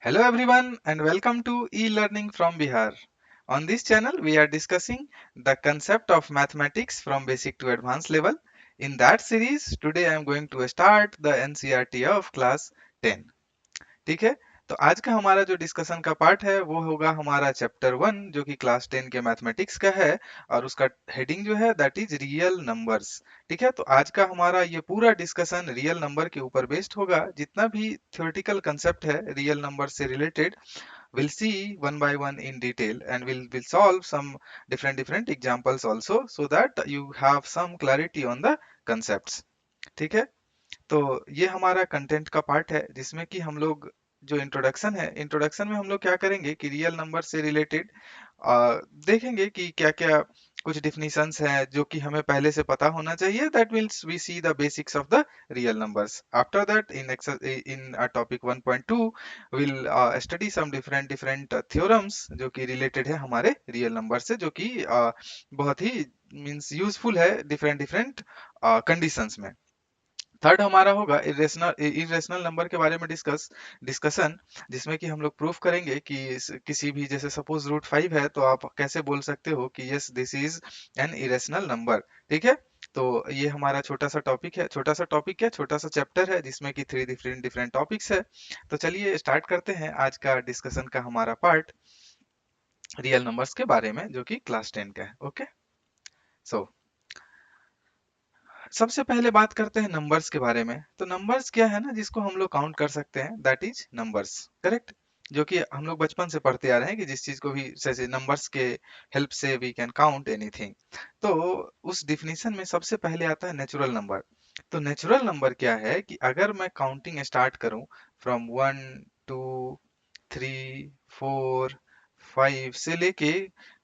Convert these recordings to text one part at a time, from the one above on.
Hello everyone and welcome to e-learning from Bihar. On this channel we are discussing the concept of mathematics from basic to advanced level. In that series today I am going to start the NCERT of class 10. ठीक है। तो आज का हमारा जो discussion का part है वो होगा हमारा चैप्टर 1 जो कि क्लास 10 के मैथमेटिक्स का है और उसका हेडिंग जो है दैट इज रियल नंबर्स। ठीक है, तो आज का हमारा ये पूरा डिस्कशन रियल नंबर के ऊपर बेस्ड होगा। जितना भी थ्योरेटिकल कंसेप्ट है रियल नंबर से related we'll see one by one in detail and we'll solve some different examples also so that you have some clarity on the concepts। ठीक है, तो ये हमारा कंटेंट का पार्ट है जिसमें कि हम लोग जो इंट्रोडक्शन है, इंट्रोडक्शन में हम लोग क्या करेंगे कि रियल नंबर से रिलेटेड देखेंगे कि क्या क्या कुछ डिफिनीशंस हैं जो कि हमें पहले से पता होना चाहिए। That means we see the basics of the real numbers. After that in topic 1.2 will study some different different theorems जो कि रिलेटेड है हमारे रियल नंबर से, जो कि बहुत ही मीन्स यूजफुल है डिफरेंट डिफरेंट कंडीशंस में। थर्ड हमारा होगा इरेशनल इरेशनल नंबर के बारे में डिस्कशन, जिसमें कि हम लोग प्रूफ करेंगे कि किसी भी, जैसे सपोज रूट 5 है तो आप कैसे बोल सकते हो कि yes this is an irrational number. ठीक है, तो ये हमारा छोटा सा टॉपिक है, छोटा सा चैप्टर है जिसमें कि 3 डिफरेंट डिफरेंट टॉपिक्स है। तो चलिए स्टार्ट करते हैं आज का डिस्कशन का हमारा पार्ट रियल नंबर्स के बारे में जो कि क्लास 10 का है। ओके, सो सबसे पहले बात करते हैं नंबर्स के बारे में। तो नंबर्स क्या है ना, जिसको हम लोग काउंट कर सकते हैं, दैट इज नंबर्स। करेक्ट, जो कि हम लोग बचपन से पढ़ते आ रहे हैं कि जिस चीज को भी जैसे नंबर्स के हेल्प से वी कैन काउंट एनीथिंग। तो उस डिफिनीशन में सबसे पहले आता है नेचुरल नंबर। तो नेचुरल नंबर क्या है कि अगर मैं काउंटिंग स्टार्ट करूं फ्रॉम 1 2 3 4 5 से लेके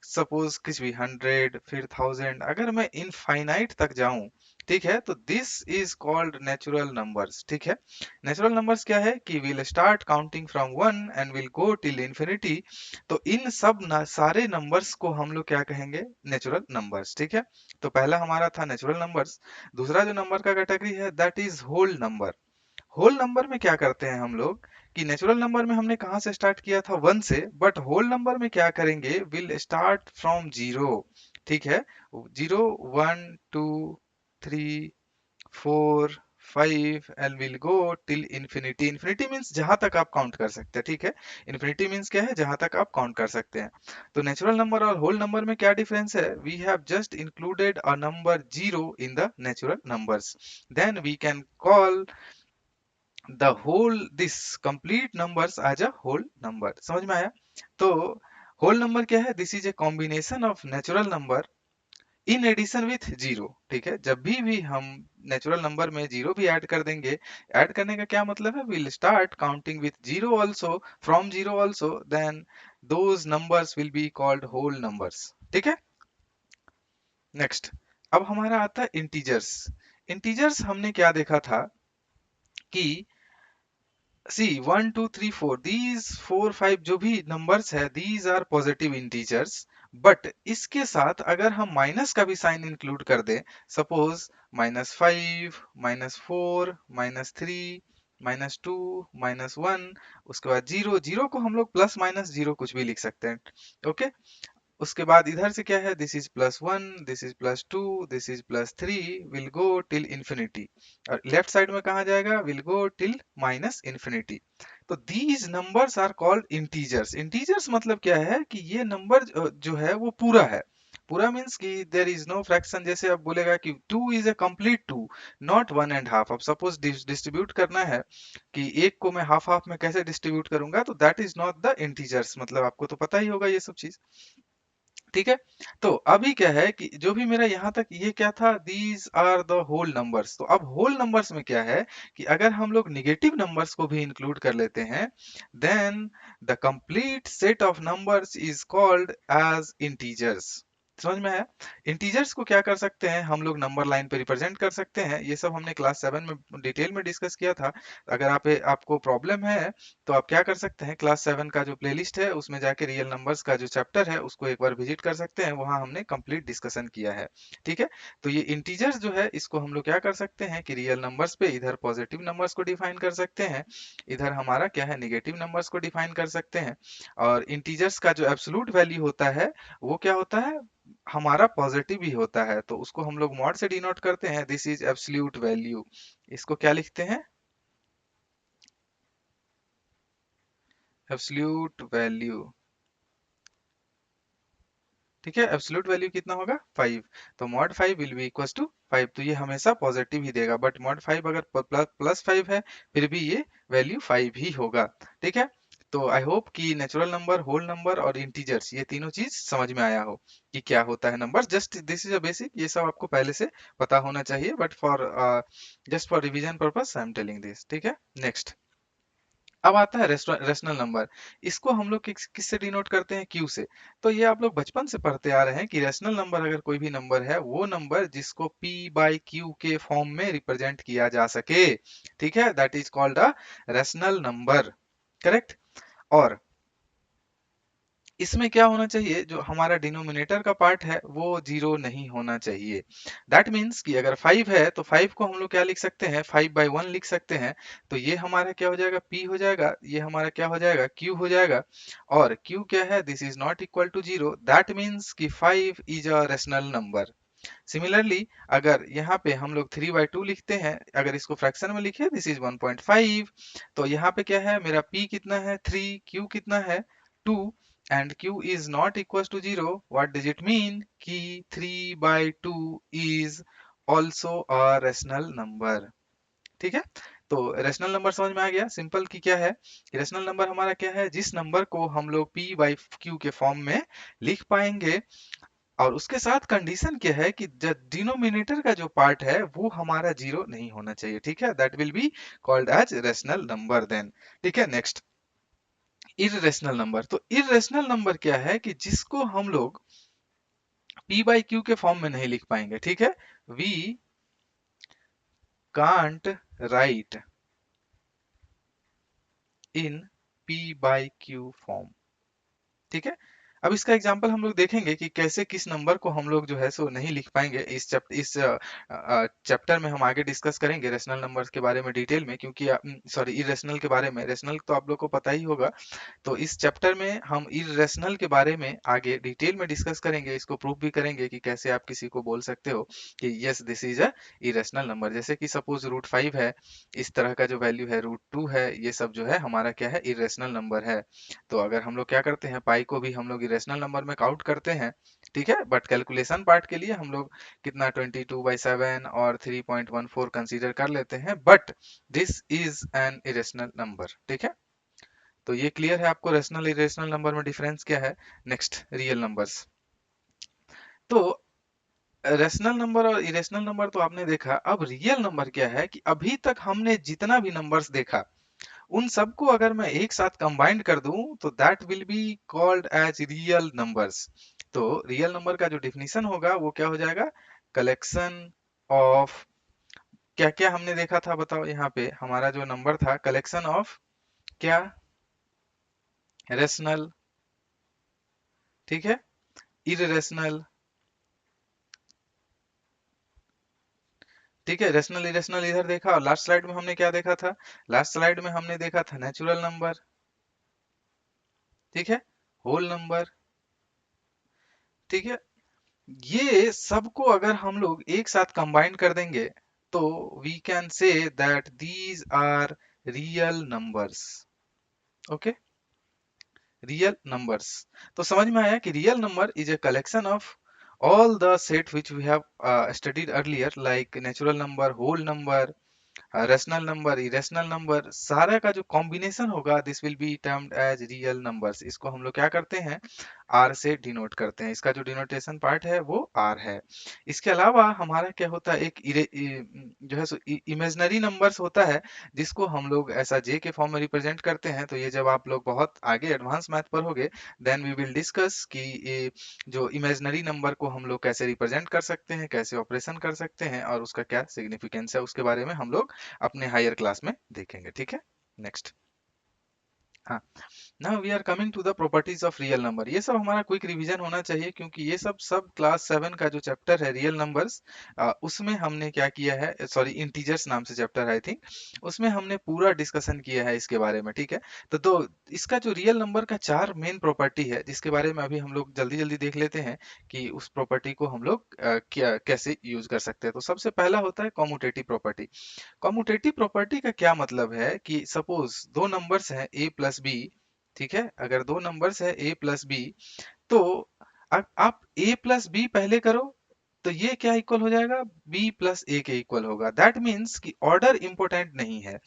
सपोज किसी भी 100 फिर 1000, अगर मैं इनफाइनाइट तक जाऊं, ठीक है, तो this is called natural numbers. ठीक है, नेचुरल नंबर्स क्या है कि will start counting from 1 and will go till infinity. तो इन सब सारे नंबर्स को हम लोग क्या कहेंगे, नेचुरल नंबर्स। ठीक है, तो पहला हमारा था नेचुरल नंबर्स। दूसरा जो नंबर का कैटेगरी है that is whole number. Whole number में क्या करते हैं हम लोग कि नेचुरल नंबर में हमने कहाँ से स्टार्ट किया था, 1 से, बट होल नंबर में क्या करेंगे, विल स्टार्ट फ्रॉम 0। ठीक है, 0 1 2 3 4 5 and will go till infinity. Infinity means जहां तक आप काउंट कर सकते हैं। ठीक है, इंफिनिटी मींस क्या है, जहां तक आप काउंट कर सकते हैं। तो नेचुरल नंबर और होल नंबर में क्या डिफरेंस है, we have just included a number 0 in the natural numbers, then we can call the whole this complete numbers as a whole number. समझ में आया? तो होल नंबर क्या है, this is a combination of natural number in addition with 0। ठीक है, जब भी हम नेचुरल नंबर में 0 भी ऐड कर देंगे, ऐड करने का क्या मतलब है, will start counting with 0 also, from 0 also, then those numbers will be called whole numbers. ठीक है, नेक्स्ट अब हमारा आता है इंटीजर्स। इंटीजर्स हमने क्या देखा था कि सी 1 2 3 4, दीज 4 5 जो भी नंबर्स है, these are positive integers. But इसके साथ अगर हम माइनस का भी साइन इंक्लूड कर दें, सपोज -5 -4 -3 -2 -1, उसके बाद 0, 0 को हम लोग प्लस माइनस 0 कुछ भी लिख सकते हैं। ओके, उसके बाद इधर से क्या है, this is +1, this is +2, this is +3, will go till infinity. और लेफ्ट साइड में कहा जाएगा, will go till minus infinity. तो these numbers are called integers. Integers मतलब क्या है कि ये नंबर जो है वो पूरा है। पूरा मीन्स कि देर इज नो फ्रैक्शन। जैसे अब बोलेगा कि 2 इज ए कंप्लीट 2, नॉट 1.5। अब सपोज डिस्ट्रीब्यूट करना है कि एक को मैं हाफ हाफ में कैसे डिस्ट्रीब्यूट करूंगा, तो that is not the integers. मतलब आपको तो पता ही होगा ये सब चीज। ठीक है, तो अभी क्या है कि जो भी मेरा यहाँ तक ये क्या था, these are the whole numbers. तो अब होल नंबर्स में क्या है कि अगर हम लोग निगेटिव नंबर्स को भी इंक्लूड कर लेते हैं, then the complete set of numbers is called as integers. समझ में आया? इंटीजर्स को क्या कर सकते हैं हम लोग, नंबर लाइन पे रिप्रेजेंट कर सकते हैं। ये सब हमने क्लास 7 में डिटेल में डिस्कस किया था। अगर आपको प्रॉब्लम है तो आप क्या कर सकते हैं, क्लास 7 का जो प्लेलिस्ट है उसमें जाके रियल नंबर्स का जो चैप्टर है उसको एक बार विजिट कर सकते हैं, वहां हमने कंप्लीट डिस्कशन किया है। ठीक है, तो ये इंटीजर्स जो है इसको हम लोग क्या कर सकते हैं कि रियल नंबर्स पे इधर पॉजिटिव नंबर्स को डिफाइन कर सकते हैं, इधर हमारा क्या है नेगेटिव नंबर्स को डिफाइन कर सकते हैं। और इंटीजर्स का जो एब्सोल्यूट वैल्यू होता है वो क्या होता है, हमारा पॉजिटिव ही होता है, तो उसको हम लोग मॉड से डिनोट करते हैं, दिस इज एब्सोल्यूट वैल्यू। इसको क्या लिखते हैं, एब्सोल्यूट वैल्यू। ठीक है, एब्सोल्यूट वैल्यू कितना होगा 5, तो mod 5 will be equals to 5, तो ये हमेशा पॉजिटिव ही देगा, बट मॉड 5 अगर प्लस 5 है फिर भी ये वैल्यू 5 ही होगा। ठीक है, तो आई होप कि नेचुरल नंबर, होल नंबर और इंटीजर्स ये तीनों चीज समझ में आया हो कि क्या होता है number. Just this is a basic, ये सब आपको पहले से पता होना चाहिए, but for just for revision purpose I am telling this. ठीक है, नेक्स्ट अब आता है रेशनल नंबर। इसको हम लोग किससे डिनोट करते हैं, क्यू से। तो ये आप लोग बचपन से पढ़ते आ रहे हैं कि रेशनल नंबर अगर कोई भी नंबर है, वो नंबर जिसको p बाई क्यू के फॉर्म में रिप्रेजेंट किया जा सके, ठीक है, that is called a rational number. Correct. और इसमें क्या होना चाहिए, जो हमारा डिनोमिनेटर का पार्ट है वो जीरो नहीं होना चाहिए। दैट मीन्स कि अगर 5 है तो 5 को हम लोग क्या लिख सकते हैं, 5/1 लिख सकते हैं। तो ये हमारा क्या हो जाएगा, p हो जाएगा, ये हमारा क्या हो जाएगा, q हो जाएगा। और q क्या है, this is not equal to zero, that means कि 5 is a rational number. Similarly अगर यहाँ पे हम लोग 3/2 लिखते हैं, अगर इसको फ्रैक्शन में लिखे, दिस इज 1.5, तो यहाँ पे क्या है, मेरा p कितना है 3, q कितना है 2, and q is not equals to 0, what does it mean कि 3/2 is also a rational number। ठीक है, तो रेशनल नंबर समझ में आ गया सिंपल कि क्या है, रेशनल नंबर हमारा क्या है, जिस नंबर को हम लोग p बाई क्यू के फॉर्म में लिख पाएंगे। और उसके साथ कंडीशन क्या है कि डिनोमिनेटर का जो पार्ट है वो हमारा जीरो नहीं होना चाहिए। ठीक है, that will be called as rational number then. ठीक है, नेक्स्ट इररेशनल नंबर। तो इररेशनल नंबर क्या है कि जिसको हम लोग p बाई क्यू के फॉर्म में नहीं लिख पाएंगे। ठीक है, we can't write in p by q form. ठीक है, अब इसका एग्जांपल हम लोग देखेंगे कि कैसे किस नंबर को हम लोग जो है सो नहीं लिख पाएंगे। इस चैप्टर में हम आगे डिस्कस करेंगे रेशनल नंबर्स के बारे में डिटेल में, क्योंकि सॉरी इरेशनल के बारे में, रेशनल तो आप लोग को पता ही होगा। तो इस चैप्टर में हम इरेशनल के बारे में आगे डिटेल में डिस्कस करेंगे, इसको प्रूव भी करेंगे कि कैसे आप किसी को बोल सकते हो कि yes this is a irrational number. जैसे कि सपोज √5 है, इस तरह का जो वैल्यू है √2 है, ये सब जो है हमारा क्या है, इरेशनल नंबर है। तो अगर हम लोग क्या करते हैं, पाई को भी हम लोग इरेशनल नंबर में काउंट करते हैं। ठीक है, बट कैलकुलेशन पार्ट के लिए हम लोग कितना 22/7 और 3.14 कंसीडर कर लेते हैं, but this is an irrational number. ठीक है, तो ये क्लियर है आपको रेशनल इरेशनल नंबर में डिफरेंस क्या है। Next real numbers. तो रेशनल नंबर और इरेशनल नंबर तो आपने देखा, अब रियल नंबर क्या है कि अभी तक हमने जितना भी नंबर्स देखा उन सबको अगर मैं एक साथ कंबाइंड कर दूं तो that will be called as real numbers. तो रियल नंबर का जो डिफिनीशन होगा वो क्या हो जाएगा, कलेक्शन ऑफ, क्या क्या हमने देखा था बताओ, यहाँ पे हमारा जो नंबर था कलेक्शन ऑफ क्या, रेशनल, ठीक है, इरेशनल। ठीक है, रेशनल इरेशनल इधर देखा, और लास्ट स्लाइड में हमने क्या देखा था, लास्ट स्लाइड में हमने देखा था नेचुरल नंबर। ठीक है, होल नंबर। ठीक है, ये सबको अगर हम लोग एक साथ कंबाइन कर देंगे तो we can say that these are real numbers. Okay, real numbers. तो समझ में आया कि real number is a collection of all the set which we have studied earlier, like natural number, whole number, rational number, irrational number, सारा का जो combination होगा this will be termed as real numbers. इसको हम लोग क्या करते हैं, आर से डिनोट करते हैं। इसका जो डिनोटेशन पार्ट है वो आर है। इसके अलावा हमारा क्या होता है, एक जो है सो इमेजनरी नंबर्स होता है जिसको हम लोग ऐसा जे के फॉर्म में रिप्रेजेंट करते हैं। तो ये जब आप लोग बहुत आगे एडवांस मैथ पर होगे देन वी विल डिस्कस कि ये जो इमेजनरी नंबर को हम लोग कैसे रिप्रेजेंट कर सकते हैं, कैसे ऑपरेशन कर सकते हैं और उसका क्या सिग्निफिकेंस है, उसके बारे में हम लोग अपने हायर क्लास में देखेंगे। ठीक है, नेक्स्ट। हाँ, now we are coming to the properties of real number. ये सब हमारा क्विक रिवीजन होना चाहिए क्योंकि ये सब सब क्लास 7 का जो चैप्टर है रियल नंबर्स, उसमें हमने क्या किया है, सॉरी इंटीजर्स नाम से चैप्टर आई थिंक, उसमें हमने पूरा डिस्कशन किया है इसके बारे में। ठीक है, तो इसका जो रियल नंबर का चार मेन प्रॉपर्टी है जिसके बारे में अभी हम लोग जल्दी जल्दी देख लेते हैं कि उस प्रॉपर्टी को हम लोग क्या कैसे यूज कर सकते हैं। तो सबसे पहला होता है कॉम्यूटेटिव प्रॉपर्टी। कॉम्यूटेटिव प्रॉपर्टी का क्या मतलब है कि सपोज दो नंबर्स हैं ए प्लस बी, ठीक है, अगर दो नंबर्स है ए प्लस बी, तो आप ए प्लस बी पहले करो तो ये क्या इक्वल हो जाएगा, बी प्लस ए के इक्वल होगा। दैट मीन्स कि ऑर्डर इंपॉर्टेंट नहीं है।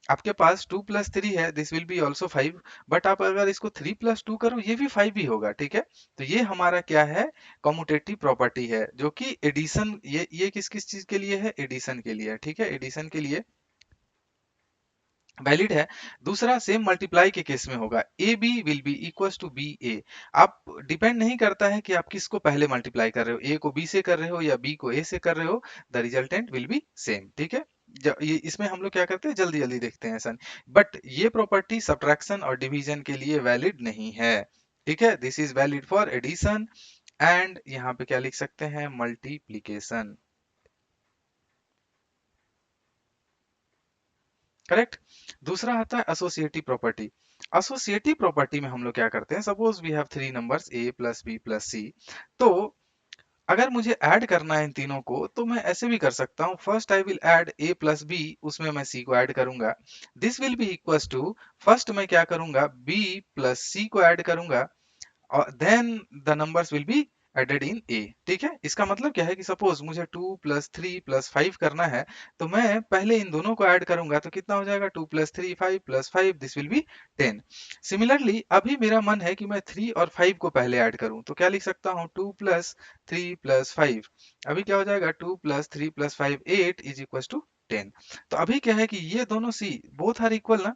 आपके पास 2 + 3 है, this will be also 5, but आप अगर इसको 3 + 2 करो ये भी 5 ही होगा। ठीक है, तो ये हमारा क्या है, कॉम्यूटेटिव प्रॉपर्टी है जो कि एडिशन, ये किस किस चीज के लिए है, एडिशन के लिए है। ठीक है, एडिशन के लिए वैलिड है। दूसरा सेम मल्टीप्लाई के केस में होगा, A B will be equals to B A. आप डिपेंड नहीं करता है कि आप किसको पहले मल्टीप्लाई कर रहे हो, ए को बी से कर रहे हो या बी को ए से कर रहे हो, the resultant will be same. ठीक है, ये इसमें हम लोग क्या करते हैं, जल्दी जल्दी देखते हैं ऐसा। बट ये प्रॉपर्टी सब्ट्रैक्शन और डिवीजन के लिए वैलिड नहीं है। ठीक है, this is valid for addition and यहाँ पे क्या लिख सकते हैं, मल्टीप्लीकेशन। करेक्ट। दूसरा आता है एसोसिएटिव प्रॉपर्टी। एसोसिएटिव प्रॉपर्टी में हम लोग क्या करते हैं, suppose we have three numbers A plus B plus C, तो अगर मुझे ऐड करना है इन तीनों को तो मैं ऐसे भी कर सकता हूँ, first I will add a plus B, उसमें मैं सी को ऐड करूंगा, this will be equals to, first मैं क्या करूंगा, बी प्लस सी को ऐड करूंगा और then the numbers will be added in A. ठीक है, इसका मतलब क्या है कि सपोज मुझे 2 + 3 + 5 करना है, तो मैं पहले इन दोनों को ऐड करूंगा तो कितना हो जाएगा, 2 + 3 5 + 5, दिस विल बी 10। सिमिलरली अभी मेरा मन है कि मैं 3 और 5 को पहले ऐड करूं, तो क्या लिख सकता हूं, 2 + 3 + 5, अभी क्या हो जाएगा, 2 + 3 + 5 8 इज इक्वल टू 10। तो अभी क्या है कि ये दोनों सी बोथ आर इक्वल ना।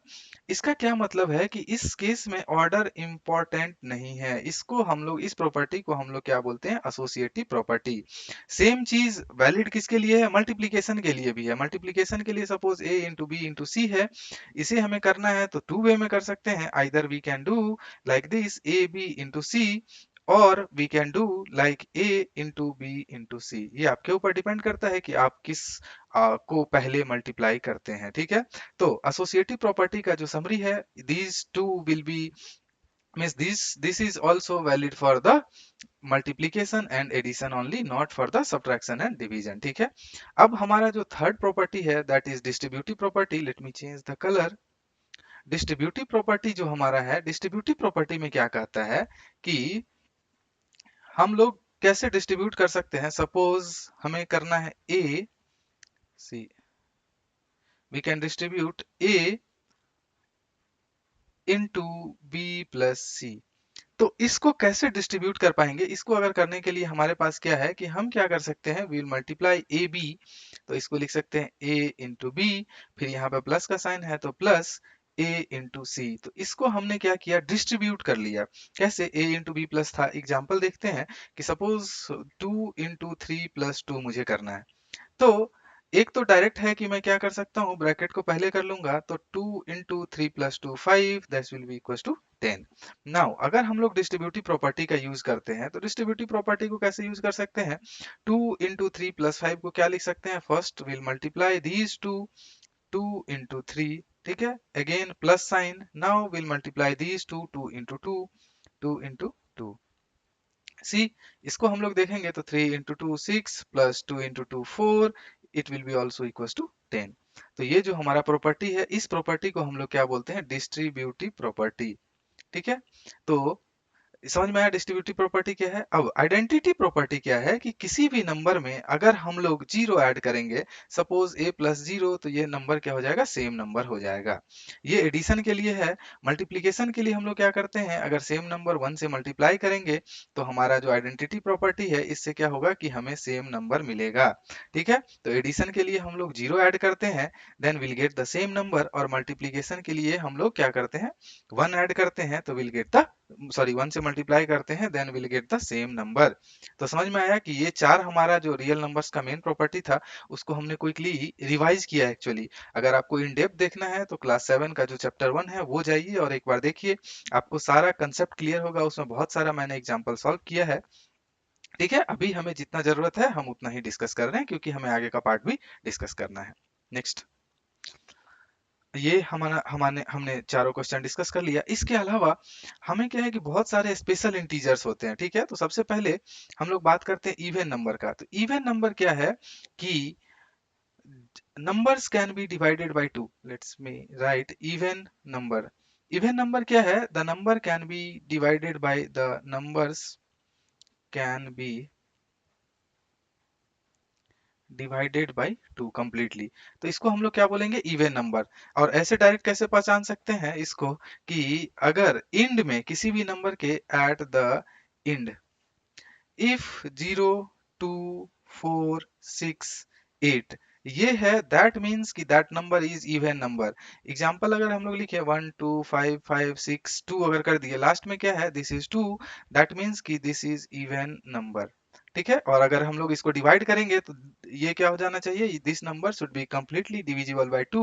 इसका क्या मतलब है कि इस केस में ऑर्डर इंपॉर्टेंट नहीं है, इसको हम लोग, इस प्रॉपर्टी को हम लोग क्या बोलते हैं, एसोसिएटिव प्रॉपर्टी। सेम चीज वैलिड किसके लिए है, मल्टीप्लीकेशन के लिए भी है। मल्टीप्लीकेशन के लिए सपोज ए इंटू बी इंटू सी है, इसे हमें करना है तो टू वे में कर सकते हैं, either we can do like this A B into C और we can do like A into B into C. ये आपके ऊपर डिपेंड करता है कि आप किस को पहले मल्टीप्लाई करते हैं। ठीक है, तो एसोसिएटिव प्रॉपर्टी का जो समरी है, these two will be means this is also valid for the multiplication and addition only, not for the subtraction and division। ठीक है, अब हमारा जो थर्ड प्रॉपर्टी है that is distributive property. Late me change the colour. Distributive property जो हमारा है, distributive property में क्या कहता है कि हम लोग कैसे डिस्ट्रीब्यूट कर सकते हैं, सपोज हमें करना है A C, we can distribute A into B plus C. तो इसको कैसे डिस्ट्रीब्यूट कर पाएंगे, इसको अगर करने के लिए हमारे पास क्या है कि हम क्या कर सकते हैं, we will multiply a b, तो इसको लिख सकते हैं ए इंटू बी, फिर यहाँ पे प्लस का साइन है तो प्लस ए इंटू सी। तो इसको हमने क्या किया, डिस्ट्रीब्यूट कर लिया। कैसे, ए इंटू बी प्लस था, एग्जाम्पल देखते हैं कि सपोज 2 × 3 + 2 मुझे करना है, तो एक तो डायरेक्ट है कि मैं क्या कर सकता हूँ, ब्रैकेट को पहले कर लूंगा, तो 2 × 3 + 2 5, that will be equal to 10। Now अगर हम लोग डिस्ट्रीब्यूटिव प्रॉपर्टी का यूज करते हैं तो डिस्ट्रीब्यूटिव प्रॉपर्टी को कैसे यूज कर सकते हैं, 2 × 3 + 5 को क्या लिख सकते हैं, first will multiply these two, 2 × 3, ठीक है, again plus sign, now will multiply these two, 2 × 2, 2 × 2। See, इसको हम लोग देखेंगे तो 3 × 2 6 plus 2 × 2 4, it will be also equal to 10। तो ये जो हमारा प्रॉपर्टी है, इस प्रॉपर्टी को हम लोग क्या बोलते हैं, डिस्ट्रीब्यूटिव प्रॉपर्टी। ठीक है, तो समझ में आया डिस्ट्रीब्यूटिव प्रॉपर्टी क्या है। अब आइडेंटिटी प्रॉपर्टी क्या है कि किसी भी नंबर में अगर हम लोग जीरो ऐड करेंगे, सपोज a प्लस जीरो, तो ये नंबर क्या हो जाएगा, सेम नंबर हो जाएगा। ये एडिशन के लिए है। मल्टीप्लीकेशन के लिए हम लोग क्या करते हैं, अगर सेम नंबर वन से मल्टीप्लाई करेंगे तो हमारा जो आइडेंटिटी प्रॉपर्टी है इससे क्या होगा कि हमें सेम नंबर मिलेगा। ठीक है, तो एडिशन के लिए हम लोग जीरो ऐड करते हैं, then will get the same number, और मल्टीप्लीकेशन के लिए हम लोग क्या करते हैं, वन ऐड करते हैं तो will get the, sorry, one से मल्टीप्लाई करते हैं then will get the same number. तो समझ में आया कि ये चार हमारा जो रियल नंबर्स का मेन प्रॉपर्टी था उसको हमने क्विकली रिवाइज किया एक्चुअली। अगर आपको इन डेप्थ देखना है तो क्लास 7 का जो चैप्टर 1 है वो जाइए और एक बार देखिए, आपको सारा कंसेप्ट क्लियर होगा। उसमें बहुत सारा मैंने एग्जांपल सॉल्व किया है। ठीक है, अभी हमें जितना जरूरत है हम उतना ही डिस्कस कर रहे हैं क्योंकि हमें आगे का पार्ट भी डिस्कस करना है। नेक्स्ट, ये हमारा हमारे हमने चारों क्वेश्चन डिस्कस कर लिया। इसके अलावा हमें क्या है कि बहुत सारे स्पेशल इंटीजर्स होते हैं। ठीक है, तो सबसे पहले हम लोग बात करते हैं इवन नंबर का। तो इवन नंबर क्या है कि numbers can be divided by two. Let's me write even number. Even number क्या है, the number can be divided by, the numbers can be divided by two completely. तो इसको हम लोग क्या बोलेंगे, इवन नंबर। और ऐसे डायरेक्ट कैसे पहचान सकते हैं इसको कि अगर इंड में किसी भी नंबर के एट द इंड इफ 0 2 4 6 8 ये है, दैट मीन्स कि that number is even number. Example अगर हम लोग लिखे 1 2 5 5 6 2 अगर कर दिए, लास्ट में क्या है, दिस इज 2, दैट मीन्स कि दिस इज इवन नंबर। ठीक है, और अगर हम लोग इसको डिवाइड करेंगे तो ये क्या हो जाना चाहिए, this number should be completely divisible by 2,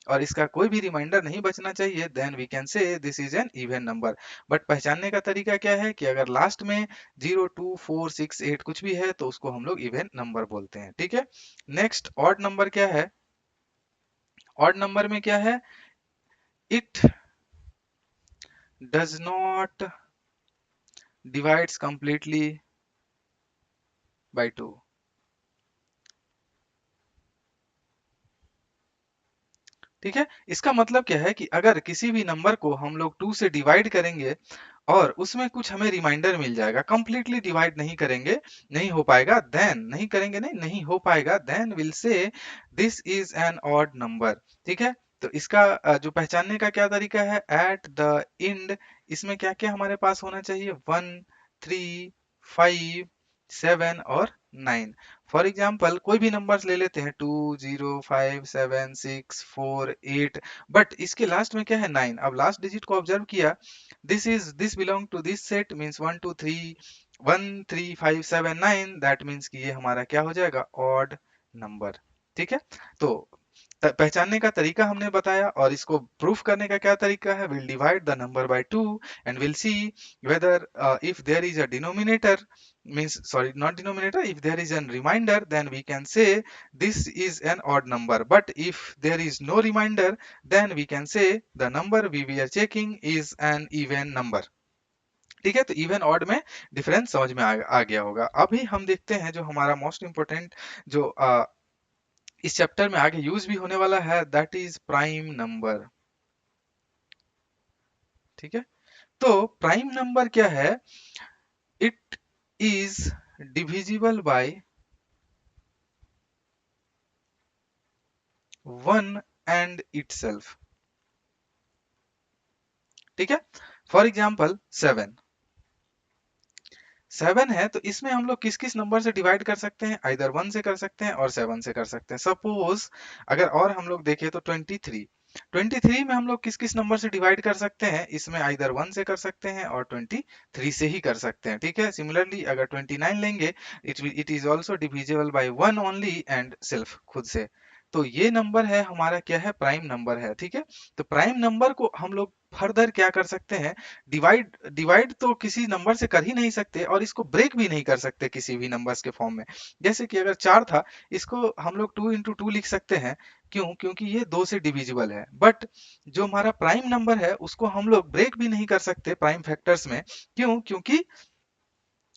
और इसका कोई भी रिमाइंडर नहीं बचना चाहिए, then we can say this is an even number. But पहचानने का तरीका क्या है कि अगर लास्ट में 0 2 4 6 8 कुछ भी है तो उसको हम लोग इवन नंबर बोलते हैं। ठीक है, नेक्स्ट ऑड नंबर क्या है। ऑड नंबर में क्या है, it does not divides completely by 2। ठीक है, इसका मतलब क्या है कि अगर किसी भी नंबर को हम लोग 2 से डिवाइड करेंगे और उसमें कुछ हमें रिमाइंडर मिल जाएगा, कंप्लीटली डिवाइड नहीं करेंगे, नहीं हो पाएगा, देन नहीं करेंगे, नहीं नहीं हो पाएगा, then will say this is an odd number. ठीक है, तो इसका जो पहचानने का क्या तरीका है, एट द इंड इसमें क्या क्या हमारे पास होना चाहिए, 1 3 5 7 और 9। फॉर एग्जाम्पल कोई भी नंबर्स ले लेते हैं, 2 0 5 7 6 4 8, बट इसके लास्ट में क्या है, 9। अब लास्ट डिजिट को ऑब्जर्व किया, this belong to this set, means 1 2 3 1 3 5 7 9, that means कि ये हमारा क्या हो जाएगा, ऑड नंबर। ठीक है, तो पहचानने का तरीका हमने बताया, और इसको प्रूफ करने का क्या तरीका है, will divide the number by 2 and will see whether if there is a denominator, means sorry, not denominator, if there is a reminder, then we can say this is an odd number, but if there is no reminder, then we can say the number we are checking is an even number। ठीक है, तो even odd में difference समझ में आ गया होगा। अभी हम देखते हैं जो हमारा मोस्ट इंपोर्टेंट जो इस चैप्टर में आगे यूज भी होने वाला है, दैट इज प्राइम नंबर। ठीक है, तो प्राइम नंबर क्या है, it is divisible by 1 and itself. ठीक है, फॉर एग्जांपल 7 है, तो इसमें हम लोग किस किस नंबर से डिवाइड कर सकते हैं, आइदर 1 से कर सकते हैं और 7 से कर सकते हैं। सपोज अगर और हम लोग देखें तो 23 में हम लोग किस किस नंबर से डिवाइड कर सकते हैं, इसमें आइदर 1 से कर सकते हैं और 23 से ही कर सकते हैं। ठीक है, सिमिलरली अगर 29 लेंगे, it is also divisible by 1 only and self, खुद से। तो ये नंबर है हमारा, क्या है, प्राइम नंबर है। ठीक है, तो प्राइम नंबर को हम लोग फर्दर क्या कर सकते हैं, डिवाइड डिवाइड तो किसी नंबर से कर ही नहीं सकते और इसको ब्रेक भी नहीं कर सकते किसी भी नंबर्स के फॉर्म में। जैसे कि अगर 4 था, इसको हम लोग 2 इंटू 2 लिख सकते हैं, क्यों, क्योंकि ये 2 से डिविजिबल है। बट जो हमारा प्राइम नंबर है उसको हम लोग ब्रेक भी नहीं कर सकते प्राइम फैक्टर्स में, क्यों, क्योंकि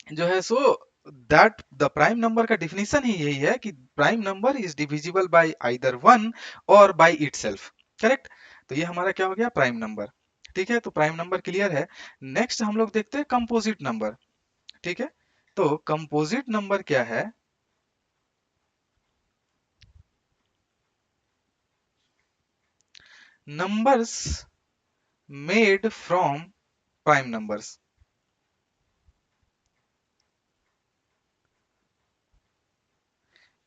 जो है so that the prime number का डिफिनीशन ही यही है कि prime number is divisible by either 1 और बाय इटसेल्फ। करेक्ट, तो ये हमारा क्या हो गया, प्राइम नंबर। ठीक है, तो प्राइम नंबर क्लियर है। नेक्स्ट हम लोग देखते हैं कंपोजिट नंबर। ठीक है, तो कंपोजिट नंबर क्या है? Numbers made from prime numbers.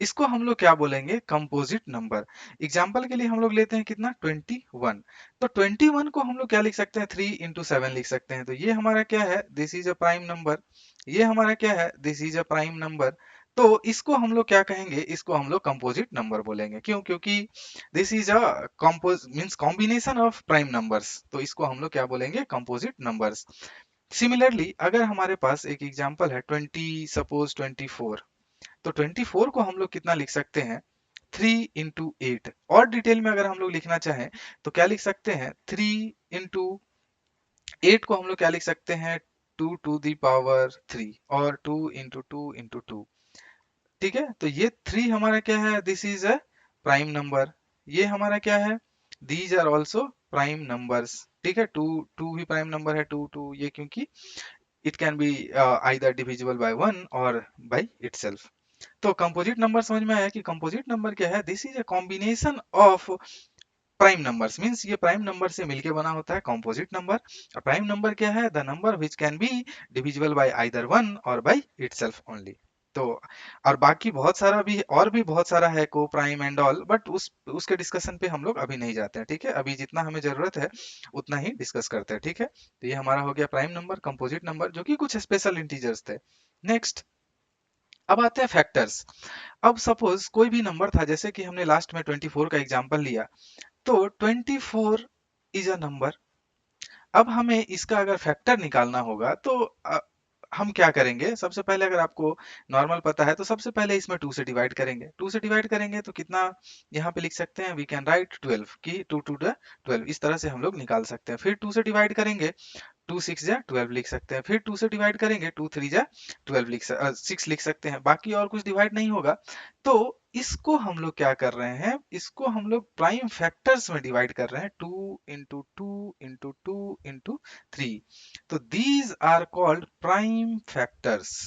इसको हम लोग क्या बोलेंगे? Composite number. एग्जाम्पल के लिए हम लोग लेते हैं कितना? 21। तो 21 को हम लोग क्या लिख सकते हैं? 3 into 7 लिख सकते हैं। तो ये हमारा क्या है? This is a prime number. ये हमारा क्या है? This is a prime number. तो इसको हम लोग क्या कहेंगे? इसको हम लोग कंपोजिट नंबर बोलेंगे। क्यों? क्योंकि this is a compose means combination of prime numbers, तो इसको हम लोग क्या बोलेंगे? Composite numbers. सिमिलरली अगर हमारे पास एक एग्जांपल है 20, सपोज 24, तो 24 को हम लोग कितना लिख सकते हैं? 3 into 8। और डिटेल में अगर हम लोग लिखना चाहें तो क्या लिख सकते हैं? 3 into 8 को हम लोग क्या लिख सकते हैं? 2 to the power 3 और 2 into 2 into 2। ठीक है, तो ये 3 हमारा क्या है? This is a prime number. ये हमारा क्या है? These are also prime numbers. ठीक है, टू टू भी प्राइम नंबर है, टू टू, ये क्योंकि it can be either divisible by 1 और बाय इटसेल्फ। तो कंपोजिट नंबर समझ में आया कि कंपोजिट नंबर क्या है? This is a combination of prime numbers, means ये प्राइम नंबर से मिलके बना होता है कंपोजिट नंबर। और प्राइम नंबर क्या है? The number which can be divisible by either 1 और बाय इटसेल्फ ओनली। तो और बाकी बहुत सारा भी, और भी बहुत सारा है, को प्राइम एंड ऑल, बट उसके डिस्कशन पे हम लोग अभी नहीं जाते हैं। ठीक है, अभी जितना हमें जरूरत है उतना ही डिस्कस करते हैं। ठीक है, तो ये हमारा हो गया प्राइम नंबर, कंपोजिट नंबर, जो कि कुछ स्पेशल इंटीजर्स थे। नेक्स्ट अब आते हैं फैक्टर्स। अब सपोज कोई भी नंबर था, जैसे कि हमने लास्ट में 24 का एग्जांपल लिया, तो 24 इज अ नंबर। अब हमें इसका अगर फैक्टर निकालना होगा तो हम क्या करेंगे? सबसे पहले अगर आपको नॉर्मल पता है तो सबसे पहले इसमें 2 से डिवाइड करेंगे। 2 से डिवाइड करेंगे तो कितना यहाँ पे लिख सकते हैं? वी कैन राइट 12 की 2 टू द 12, इस तरह से हम लोग निकाल सकते हैं। फिर 2 से डिवाइड करेंगे, 2 6 जा 12 लिख सकते हैं। फिर 2 से डिवाइड करेंगे, 2 3 जा 12 6 लिख सकते हैं। बाकी और कुछ डिवाइड नहीं होगा। तो इसको हम लोग क्या कर रहे हैं? इसको हम लोग प्राइम फैक्टर्स में डिवाइड कर रहे हैं। 2 into 2 into 2 into 3। तो these are called prime factors.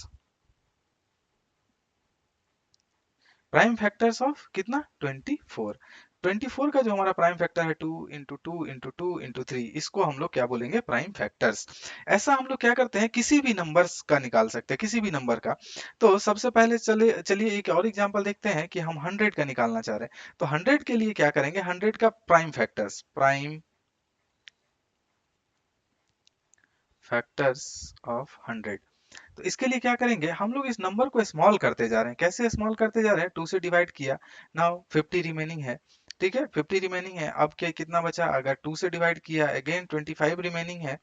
Prime factors of कितना? 24। 24 का जो हमारा प्राइम फैक्टर है 2 into 2 into 2 into 3, इसको हम लोग क्या बोलेंगे? Prime factors. ऐसा हम लोग क्या करते हैं? किसी भी नंबर्स का निकाल सकते हैं, किसी भी नंबर का। तो सबसे पहले चलिए एक और एग्जांपल देखते हैं कि हम 100 का निकालना चाह रहे हैं। तो 100 के लिए क्या करेंगे? 100 का प्राइम फैक्टर्स ऑफ 100। तो इसके लिए क्या करेंगे? हम लोग इस नंबर को स्मॉल करते जा रहे हैं। कैसे स्मॉल करते जा रहे हैं? 2 से डिवाइड किया, नाउ 50 रिमेनिंग है। ठीक है, 50 रिमेनिंग है। अब क्या कितना बचा? अगर 2 से डिवाइड किया, अगेन 25 रिमेनिंग है।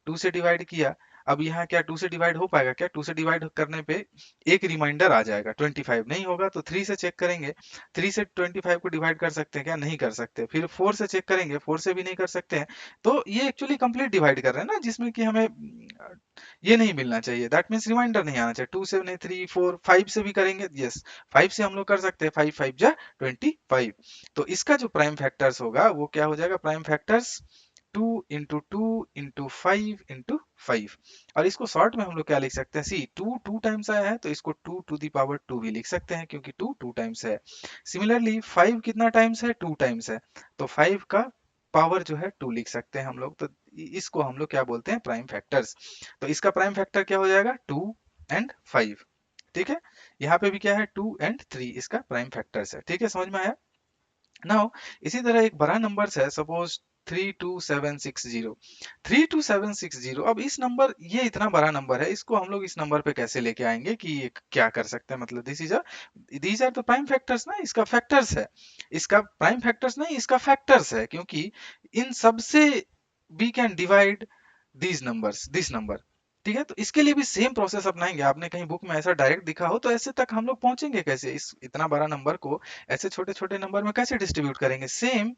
2 से डिवाइड किया, अब यहाँ क्या 2 से डिवाइड हो पाएगा क्या? 2 से डिवाइड करने पे एक रिमाइंडर आ जाएगा, 25 नहीं होगा तो 3 से चेक करेंगे। 3 से 25 को डिवाइड कर सकते हैं क्या? नहीं कर सकते। फिर 4 से चेक करेंगे, 4 से भी नहीं कर सकते हैं। तो ये एक्चुअली कंप्लीट डिवाइड कर रहे हैं ना, जिसमें कि हमें ये नहीं मिलना चाहिए। दैट मीन्स रिमाइंडर नहीं आना चाहिए। 2 से नहीं, 3 4 5 से भी करेंगे, यस 5 से हम लोग कर सकते हैं। 5 5 जा 25। तो इसका जो प्राइम फैक्टर्स होगा वो क्या हो जाएगा? Prime factors 2 into 2 into 5 into 5। और इसको शॉर्ट में हम लोग क्या लिख सकते हैं? सी 2 टाइम्स आया है तो इसको 2 to the power 2 भी लिख सकते हैं, क्योंकि 2 टाइम्स है। सिमिलरली 5 कितना टाइम्स है? 2 टाइम्स है, तो 5 का पावर जो है 2 लिख सकते हैं हम लोग। तो इसको हम लोग क्या बोलते हैं? Prime factors. तो इसका प्राइम फैक्टर क्या हो जाएगा? 2 and 5। ठीक है, यहाँ पे भी क्या है? 2 and 3 इसका प्राइम फैक्टर्स है। ठीक है, समझ में आया? नाउ इसी तरह एक बड़ा नंबर है, सपोज 32760। 32760, अब इस नंबर, ये इतना बड़ा नंबर है, इसको हम लोग इस नंबर पे कैसे लेके आएंगे कि ये क्या कर सकते हैं? मतलब these are the prime factors ना, इसका फैक्टर्स है। इसका प्राइम फैक्टर्स नहीं, इसका फैक्टर्स है, क्योंकि इन सब से we can divide these numbers, this number. ठीक है, तो इसके लिए भी सेम प्रोसेस अपनाएंगे। आपने कहीं बुक में ऐसा डायरेक्ट दिखा हो तो ऐसे तक हम लोग पहुंचेंगे कैसे? इस इतना बड़ा नंबर को ऐसे छोटे छोटे नंबर में कैसे डिस्ट्रीब्यूट करेंगे? सेम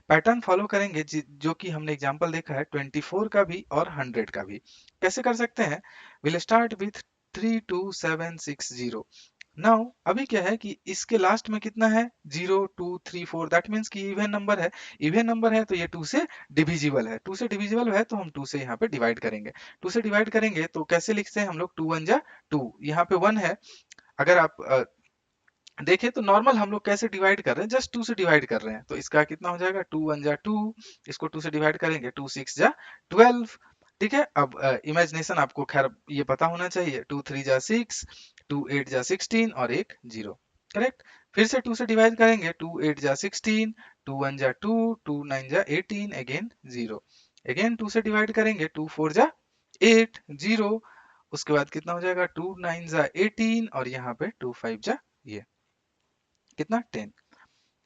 पैटर्न फॉलो करेंगे जो कि हमने एग्जांपल देखा है 24 का भी और 100 का भी। कैसे कर सकते हैं? Will start with 32760। नाउ अभी क्या है कि इसके लास्ट में कितना है, 0 2 3 4, दैट मीन्स कि इवन नंबर है। इवन नंबर है तो ये 2 से डिविजिबल है, 2 से डिविजिबल है तो हम 2 से यहाँ पे डिवाइड करेंगे। 2 से डिवाइड करेंगे तो कैसे लिखते हैं हम लोग, 2 1 जा 2, यहाँ पे 1 है। अगर आप देखें तो नॉर्मल हम लोग कैसे डिवाइड कर रहे हैं, जस्ट 2 से डिवाइड कर रहे हैं, तो इसका कितना हो जाएगा, 2 1 जा 2, इसको 2 से डिवाइड करेंगे, 2 6 जा 12। ठीक है, अब इमेजिनेशन आपको खैर ये पता होना चाहिए, 2 3 जा 6, 2 8 जा 16 और एक 0। करेक्ट। फिर से 2 से डिवाइड करेंगे, 2 8 जा 16, 2 1 जा 2, 2 9 जा 18, अगेन 0। अगेन 2 से डिवाइड करेंगे, 2 4 जा 8, 0। उसके बाद कितना हो जाएगा, 2 9 जा 18 और यहाँ पे 2 5 जा ये कितना 10।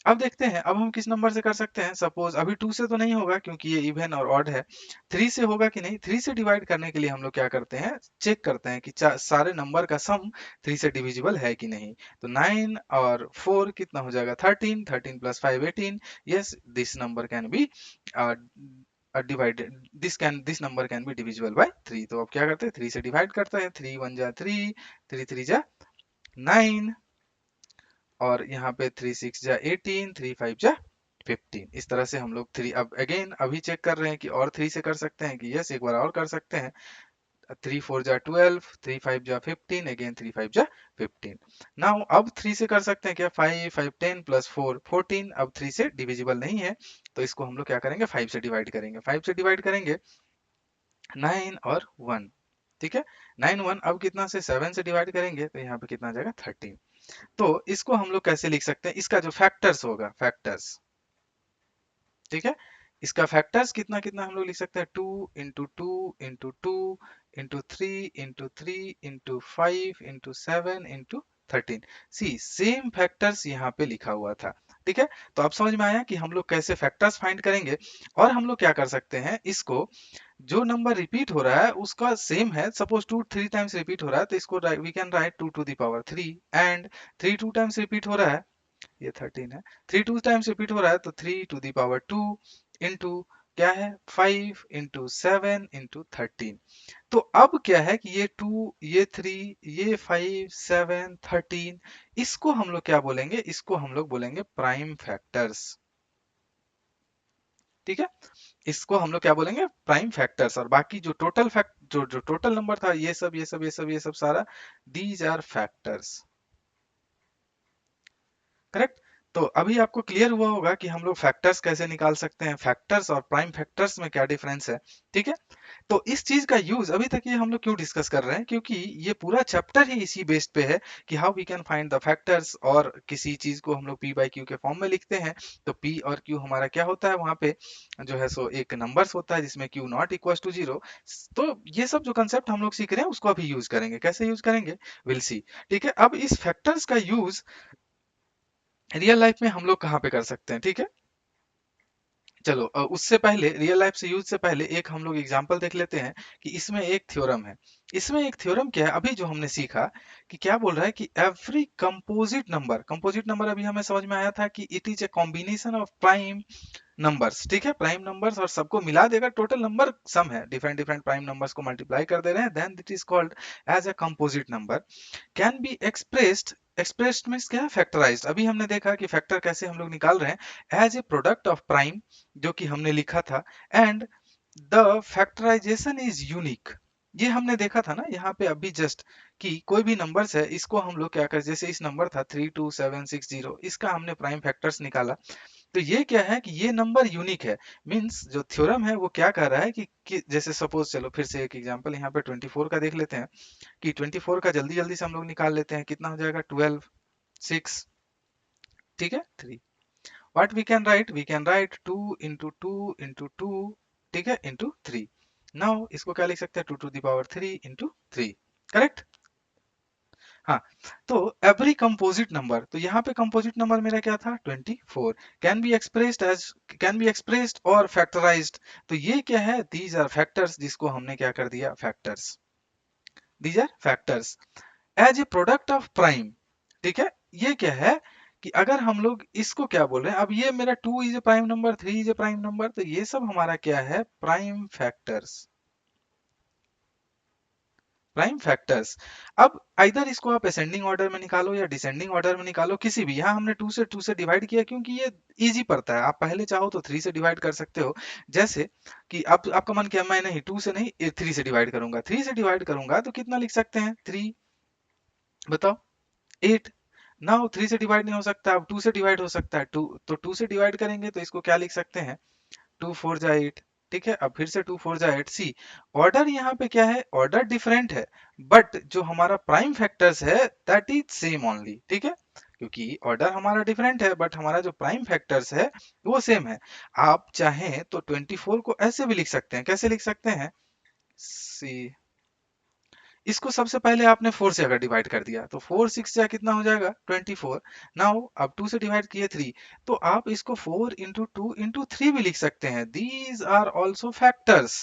अब देखते हैं अब हम किस नंबर से कर सकते हैं। सपोज अभी 2 से तो नहीं होगा क्योंकि ये इवन और ऑड है, 3 से होगा कि नहीं। 3 से डिवाइड करने के लिए हम लोग क्या करते हैं, चेक करते हैं कि सारे नंबर का सम 3 से डिविजिबल है कि नहीं। तो 9 और 4 कितना हो जाएगा, 13, 13 plus 5 18। Yes, this number can be divided, this number can be divisible by 3। तो अब क्या करते हैं, 3 से डिवाइड करते हैं, 3 1 जा 3, 3 3 जा 9, और यहाँ पे 3 6 जा 18, 3 5 जा 15। इस तरह से हम लोग 3, अब अगेन अभी चेक कर रहे हैं कि और 3 से कर सकते हैं कि यस, एक बार और कर सकते हैं। 3 4 जा 12, 3 5 जा 15, अगेन 3 5 जा 15। नाउ अब 3 से कर सकते हैं क्या, 5 5 10 प्लस 4 14। अब 3 से डिविजिबल नहीं है तो इसको हम लोग क्या करेंगे, 5 से डिवाइड करेंगे। 5 से डिवाइड करेंगे 9 और 1। ठीक है, 9 1, अब कितना से 7 से डिवाइड करेंगे तो यहाँ पे कितना आ जाएगा, 13। तो इसको हम लोग कैसे लिख सकते हैं, इसका जो फैक्टर्स होगा, फैक्टर्स, ठीक है, इसका फैक्टर्स कितना कितना हम लोग लिख सकते हैं, 2 into 2 into 2 into 3 into 3 into 5 into 7 into 13। सी सेम फैक्टर्स यहाँ पे लिखा हुआ था। ठीक है, तो अब समझ में आया कि हम लोग कैसे फैक्टर्स फाइंड करेंगे। और हम लोग क्या कर सकते हैं, इसको जो नंबर रिपीट हो रहा है उसका सेम है, सपोज 2 3 टाइम्स रिपीट हो रहा है तो इसको we can write 2 to the power 3, and 3 2 times repeat हो रहा है, ये 13 है, 3 2 टाइम्स रिपीट हो रहा है तो 3 टू द पावर 2 इंटू क्या है, 5 इंटू 7 इंटू 13। तो अब क्या है कि ये 2, ये 3, ये 5 7 13, इसको हम लोग क्या बोलेंगे, इसको हम लोग बोलेंगे प्राइम फैक्टर्स। ठीक है, इसको हम लोग क्या बोलेंगे, प्राइम फैक्टर्स। और बाकी जो टोटल फैक्ट, जो टोटल नंबर था, ये सब ये सब ये सब ये सब सारा, दीज आर फैक्टर्स। करेक्ट। तो अभी आपको क्लियर हुआ होगा कि हम लोग फैक्टर्स कैसे निकाल सकते हैं, फैक्टर्स और प्राइम फैक्टर्स में क्या डिफरेंस है। ठीक है, तो इस चीज का यूज अभी तक ये हम लोग क्यों डिस्कस कर रहे हैं, क्योंकि ये पूरा चैप्टर ही इसी बेस्ड पे है कि how we can find the factors. और किसी चीज को हम लोग पी बाई क्यू के फॉर्म में लिखते हैं तो पी और क्यू हमारा क्या होता है, वहां पे जो है सो एक नंबर्स होता है जिसमें क्यू नॉट इक्वल टू 0। तो ये सब जो कंसेप्ट हम लोग सीख रहे हैं उसको अभी यूज करेंगे, कैसे यूज करेंगे, विल सी। ठीक है, अब इस फैक्टर्स का यूज रियल लाइफ में हम लोग कहाँ पे कर सकते हैं। ठीक है, चलो उससे पहले, रियल लाइफ से यूज से पहले एक हम लोग एग्जांपल देख लेते हैं कि इसमें एक थ्योरम है। इसमें एक थ्योरम क्या है, अभी जो हमने सीखा कि क्या बोल रहा है कि एवरी कंपोजिट नंबर अभी हमें समझ में आया था कि it is a combination of prime numbers. ठीक है, प्राइम नंबर्स और सबको मिला देगा, टोटल नंबर सम है, डिफरेंट डिफरेंट प्राइम नंबर्स को मल्टीप्लाई कर दे रहे हैं, then it is called as a composite number, can be expressed. Expressed means क्या है, फैक्टराइज्ड। अभी हमने देखा कि फैक्टर कैसे हम लोग निकाल रहे हैं, as a product of prime, जो कि हमने लिखा था, and the factorisation is unique. ये हमने देखा था ना यहाँ पे अभी जस्ट, कि कोई भी नंबर्स है इसको हम लोग क्या कर, जैसे इस नंबर था 32760, इसका हमने प्राइम फैक्टर्स निकाला। तो ये क्या है कि ये नंबर यूनिक है। मींस जो थ्योरम है वो क्या कह रहा है कि जैसे सपोज, चलो फिर से एक एग्जांपल यहाँ पे 24 का देख लेते हैं, कि 24 का जल्दी जल्दी से हम लोग निकाल लेते हैं, कितना हो जाएगा, 12 6, ठीक है 3। What we can write 2 into 2 into 2, ठीक है, इंटू 3। नाउ इसको क्या लिख सकते हैं, 2 to the power 3 into 3। Correct. हाँ, तो एवरी कंपोजिट नंबर, तो यहाँ पे कंपोजिट नंबर मेरा क्या था, 24, can be expressed as, can be expressed और फैक्टराइज्ड। तो ये क्या है, दीज आर फैक्टर्स, जिसको हमने क्या कर दिया, factors, these are factors as a product of prime. ठीक है, ये क्या है कि अगर हम लोग इसको क्या बोल रहे हैं, अब ये मेरा 2 is A prime number, 3 is a prime number, तो ये सब हमारा क्या है, प्राइम फैक्टर्स, प्राइम फैक्टर्स। अब आइदर इसको आप असेंडिंग ऑर्डर में निकालो या डिसेंडिंग ऑर्डर में निकालो, किसी भी। यहाँ हमने 2 से डिवाइड किया क्योंकि ये इजी पड़ता है। आप पहले चाहो तो 3 से डिवाइड कर सकते हो। जैसे कि अब आपका मन किया मैं नहीं 2 से नहीं 3 से डिवाइड करूंगा। 3 से डिवाइड करूंगा तो कितना लिख सकते हैं? 3। बताओ 8। नाउ 3 से डिवाइड नहीं हो सकता, अब 2 से डिवाइड हो सकता है। 2 तो 2 से डिवाइड करेंगे तो इसको क्या लिख सकते हैं? 2 4 जा 8। ठीक है, अब फिर से 2 4 जा 8। सी ऑर्डर यहाँ पे क्या है? ऑर्डर डिफरेंट है, बट जो हमारा प्राइम फैक्टर्स है दैट इज सेम ओनली। ठीक है, क्योंकि ऑर्डर हमारा डिफरेंट है बट हमारा जो प्राइम फैक्टर्स है वो सेम है। आप चाहें तो 24 को ऐसे भी लिख सकते हैं। कैसे लिख सकते हैं? सी इसको सबसे पहले आपने 4 से अगर डिवाइड कर दिया तो 4 6 या कितना हो जाएगा? 24। नाउ अब 2 से डिवाइड किए 3, तो आप इसको 4 इंटू 2 इंटू 3 भी लिख सकते हैं। These are also factors,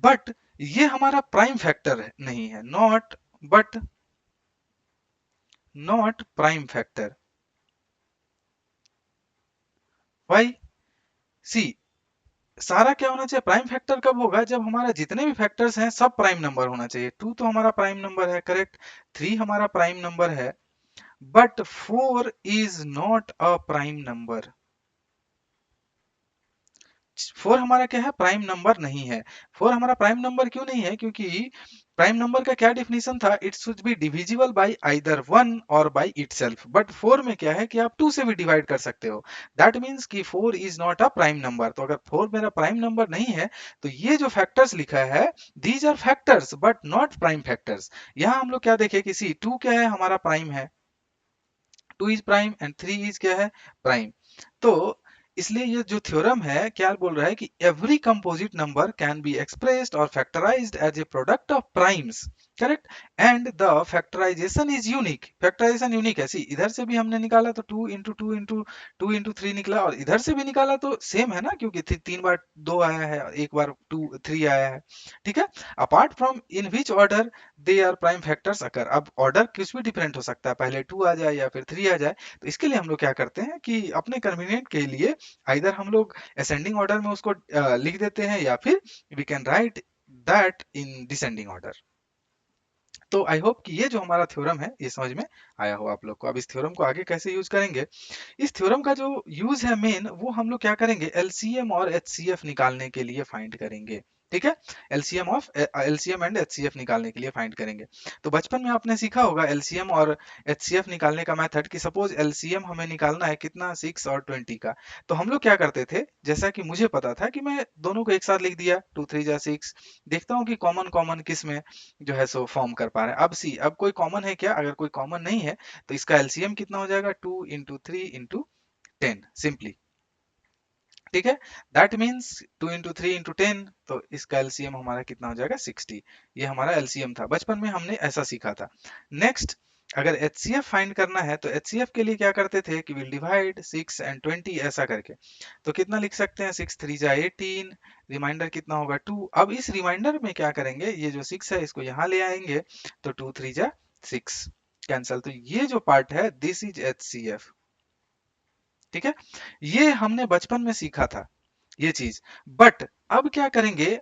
but ये हमारा प्राइम फैक्टर नहीं है। Not, but not prime factor. Why? See सारा क्या होना चाहिए? प्राइम फैक्टर कब होगा? जब हमारा जितने भी फैक्टर्स हैं सब प्राइम नंबर होना चाहिए। 2 तो हमारा प्राइम नंबर है, करेक्ट। 3 हमारा प्राइम नंबर है, but 4 is not a prime number। 4 हमारा क्या है? प्राइम नंबर नहीं है। 4 हमारा प्राइम नंबर क्यों नहीं है? क्योंकि प्राइम नंबर का क्या डिफिनेशन था? It should be divisible by either 1 और बाय इटसेल्फ। बट 4 में क्या है कि आप 2 से भी डिवाइड कर सकते हो। दैट मीन्स कि 4 is not a prime number. तो अगर 4 मेरा प्राइम नंबर नहीं है तो ये जो फैक्टर्स लिखा है these are factors but not prime factors. यहाँ हम लोग क्या देखे कि सी 2 क्या है? हमारा प्राइम है। 2 इज प्राइम एंड 3 इज क्या है? प्राइम। तो इसलिए ये जो थ्योरम है क्या बोल रहा है कि every composite number can be expressed और factorised as a product of primes, correct. And the factorisation is unique. Factorisation unique है। सी इधर से भी हमने निकाला तो 2 इंटू 2 इंटू 2 इंटू 3 निकला, और इधर से भी निकाला तो सेम है ना, क्योंकि 3 बार 2 आया है और एक बार 2 3 आया है। ठीक है, apart from in which order they are prime factors occur. अब ऑर्डर कुछ भी डिफरेंट हो सकता है, पहले 2 आ जाए या फिर 3 आ जाए। तो इसके लिए हम लोग क्या करते हैं कि अपने कन्वीनियंट के लिए आइदर हम लोग असेंडिंग ऑर्डर में उसको लिख देते हैं या फिर we can write that in descending order. तो आई होप कि ये जो हमारा थ्योरम है ये समझ में आया हो आप लोग को। अब इस थ्योरम को आगे कैसे यूज करेंगे? इस थ्योरम का जो यूज है मेन, वो हम लोग क्या करेंगे? एलसीएम और एचसीएफ निकालने के लिए फाइंड करेंगे। ठीक है, एलसीएम एंड एचसीएफ निकालने के लिए फाइंड करेंगे। तो बचपन में आपने सीखा होगा एलसीएम और एचसीएफ निकालने का मेथड, कि सपोज एलसीएम हमें निकालना है कितना? 6 और 20 का। तो हम लोग क्या करते थे, जैसा कि मुझे पता था कि मैं दोनों को एक साथ लिख दिया, 2 3 जा 6। देखता हूँ कि कॉमन कॉमन किस में जो है सो फॉर्म कर पा रहे हैं। अब सी अब कोई कॉमन है क्या? अगर कोई कॉमन नहीं है तो इसका एलसीएम कितना हो जाएगा? 2 इंटू 3 इंटू 10 सिंपली। ठीक है, दैट मीन्स 2 इंटू 3 इंटू 10, तो इसका एलसीएम हमारा कितना हो जाएगा? 60। ये हमारा एलसीएम था, बचपन में हमने ऐसा सीखा था। नेक्स्ट, अगर एचसीएफ फाइंड करना है तो एचसीएफ के लिए क्या करते थे कि विल डिवाइड 6 एंड 20 ऐसा करके। तो कितना लिख सकते हैं? 6 3 जा 18, रिमाइंडर कितना होगा? 2। अब इस रिमाइंडर में क्या करेंगे? ये जो 6 है इसको यहाँ ले आएंगे, तो 2 3 जा 6 कैंसल। तो ये जो पार्ट है दिस इज एचसीएफ। ठीक है, ये हमने बचपन में सीखा था ये चीज। बट अब क्या करेंगे?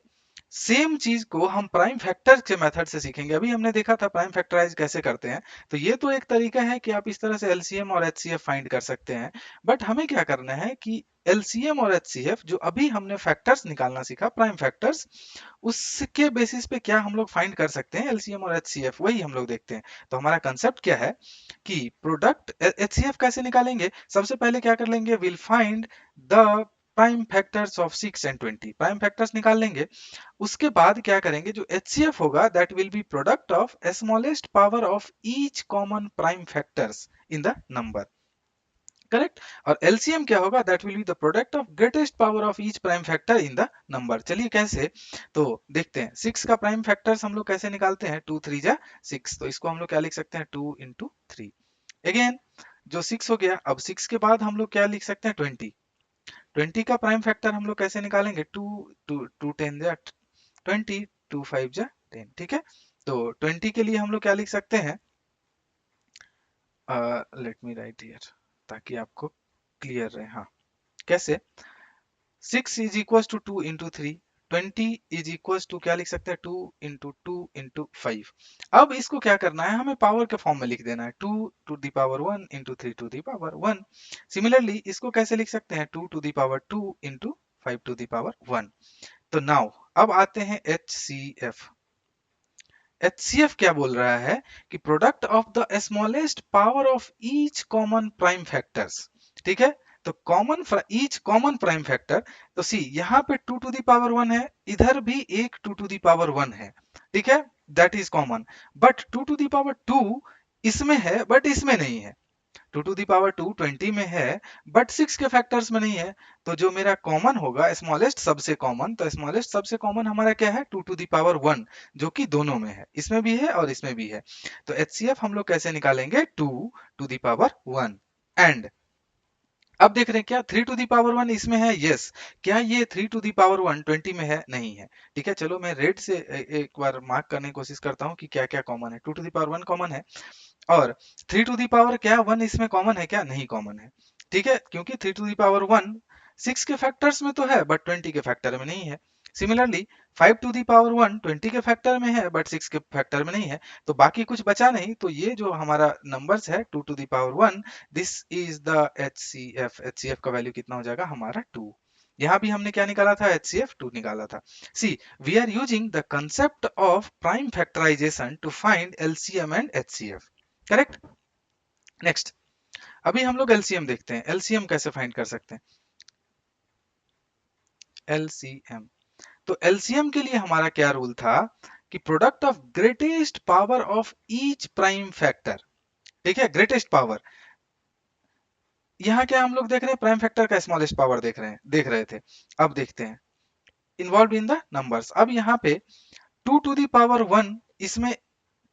सेम चीज को हम प्राइम फैक्टर के मेथड से सीखेंगे। अभी हमने देखा था प्राइम फैक्टराइज कैसे करते हैं। तो ये तो एक तरीका है कि आप इस तरह से एलसीएम और एचसीएफ फाइंड कर सकते हैं। बट हमें क्या करना है कि एलसीएम और एचसीएफ जो अभी हमने फैक्टर्स निकालना सीखा, प्राइम फैक्टर्स, उसके बेसिस पे क्या हम लोग फाइंड कर सकते हैं एलसीएम और एचसीएफ, वही हम लोग देखते हैं। तो हमारा कंसेप्ट क्या है कि प्रोडक्ट एचसीएफ कैसे निकालेंगे? सबसे पहले क्या कर लेंगे? Will find the prime factors of 6 and 20, prime factors निकाल लेंगे। उसके बाद क्या करेंगे? जो एचसीएफ होगा that will B product of smallest power of each common prime factors in the number, correct. और एलसीएम क्या होगा? That will be the product of greatest power of each prime factor in the number. चलिए कैसे, तो देखते हैं। 6 का prime factors हम लोग कैसे निकालते हैं? 2 3 जा 6, तो इसको हम लोग क्या लिख सकते हैं? 2 इंटू 3। अगेन जो 6 हो गया, अब 6 के बाद हम लोग क्या लिख सकते हैं? 20। 20 का प्राइम फैक्टर हम लोग कैसे निकालेंगे? 2 2 2 10 जा 20, 2 5 जा 10। ठीक है, तो 20 के लिए हम लोग क्या लिख सकते हैं? लेट मी राइट हियर ताकि आपको क्लियर रहे। हाँ, कैसे? 6 is equal to 2 into 3। 20 is equal to क्या लिख सकते हैं, 2 × 2 × 5। अब इसको क्या करना है, हमें पावर के फॉर्म में लिख देना है, 2 to the power 1 × 3 to the power 1। Similarly इसको कैसे लिख सकते हैं, 2 to the power 2 × 5 to the power 1। तो नाउ अब आते हैं HCF। HCF क्या बोल रहा है कि product of the smallest power of each common prime factors. ठीक है, तो common each common prime factor, तो सी यहाँ पे 2 to the power 1 है, इधर भी एक 2 to the power 1 है। ठीक है, that is common. But 2 to the power 2 इसमें है बट इसमें नहीं है। 2 to the power 2 20 में है बट 6 के फैक्टर्स में नहीं है। तो जो मेरा कॉमन होगा स्मॉलेस्ट सबसे कॉमन, तो स्मॉलेस्ट सबसे कॉमन हमारा क्या है, 2 to the power 1, जो कि दोनों में है, इसमें भी है और इसमें भी है। तो HCF हम लोग कैसे निकालेंगे, 2 to the power 1। एंड अब देख रहे हैं क्या 3 to the power 1 इसमें है, यस। क्या ये 3 to the power 1 20 में है, नहीं है। ठीक है, चलो मैं रेड से एक बार मार्क करने की कोशिश करता हूँ कि क्या क्या कॉमन है। 2 to the power 1 कॉमन है, और 3 to the power क्या 1 इसमें कॉमन है क्या, नहीं कॉमन है। ठीक है, क्योंकि 3 to the power 1 6 के फैक्टर्स में तो है बट 20 के फैक्टर में नहीं है। सिमिलरली 5 to the power 1 20 के फैक्टर में है बट 6 के फैक्टर में नहीं है। तो बाकी कुछ बचा नहीं, तो ये जो हमारा नंबर्स है 2 to the power 1, this is the HCF। HCF का वैल्यू कितना हो जाएगा हमारा 2। यहाँ भी हमने क्या निकाला था, HCF 2 निकाला था। See we are using the concept of prime factorisation to find LCM and HCF। Correct. Next, अभी हम लोग एलसीएम देखते हैं। एलसीएम कैसे फाइंड कर सकते हैं, एलसीएम। तो एलसीएम के लिए हमारा क्या रूल था कि product of greatest power of each prime factor. ठीक है, ग्रेटेस्ट पावर, यहाँ क्या हम लोग देख रहे हैं, प्राइम फैक्टर का स्मॉलेस्ट पावर देख रहे थे। अब देखते हैं इन्वॉल्व इन द नंबर्स। अब यहाँ पे 2 to the power 1, इसमें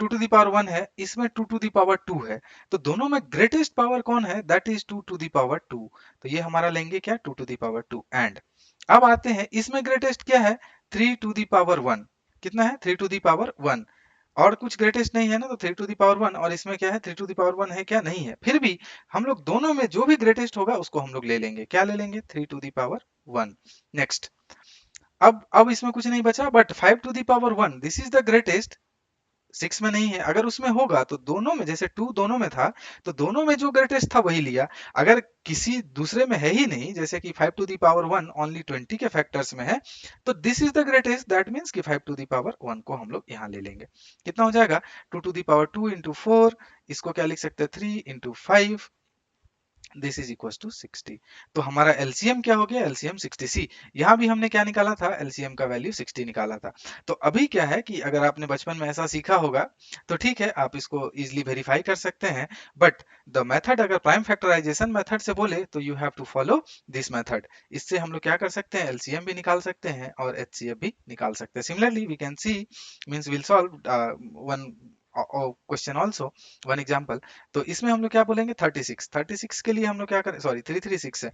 2 to the power 1 है, इसमें 2 to the power 2 है। तो दोनों में ग्रेटेस्ट पावर कौन है, that is 2 to the power 2। तो ये हमारा लेंगे क्या, 2 to the power 2। एंड अब आते हैं इसमें ग्रेटेस्ट क्या है, 3 to the power 1। कितना है, 3 to the power 1। और कुछ ग्रेटेस्ट नहीं है ना, तो 3 to the power 1, और इसमें क्या है, 3 to the power 1 है क्या, नहीं है। फिर भी हम लोग दोनों में जो भी ग्रेटेस्ट होगा उसको हम लोग ले लेंगे, क्या ले लेंगे, 3 to the power 1। नेक्स्ट, अब इसमें कुछ नहीं बचा, but 5 to the power 1 this is the greatest, 6 में नहीं है। अगर उसमें होगा तो दोनों में, जैसे 2 दोनों में था तो दोनों में जो ग्रेटेस्ट था वही लिया। अगर किसी दूसरे में है ही नहीं, जैसे कि 5 to the power 1 ओनली 20 के फैक्टर्स में है, तो this is the greatest, that means कि 5 to the power 1 को हम लोग यहाँ ले लेंगे। कितना हो जाएगा, 2 to the power 2 × 4, इसको क्या लिख सकते हैं, 3 × 5, दिस इज इक्वल टू 60। तो हमारा एलसीएम क्या हो गया, एलसीएम 60। सी यहाँ भी हमने क्या निकाला था, एलसीएम का वैल्यू 60 निकाला था। तो अभी क्या है कि अगर आपने बचपन में ऐसा सीखा होगा तो ठीक है, आप इसको इजिली वेरीफाई कर सकते हैं। बट द मेथड, अगर प्राइम फैक्टराइजेशन मेथड से बोले तो you have to follow this method. इससे हम लोग क्या कर सकते हैं, एलसीएम भी निकाल सकते हैं और एचसीएफ भी निकाल सकते हैं। Similarly we can see, means will solve one question also, one example. तो इसमें हम लोग क्या बोलेंगे, 36। 36 के लिए हम लोग क्या करें, सॉरी 336 है,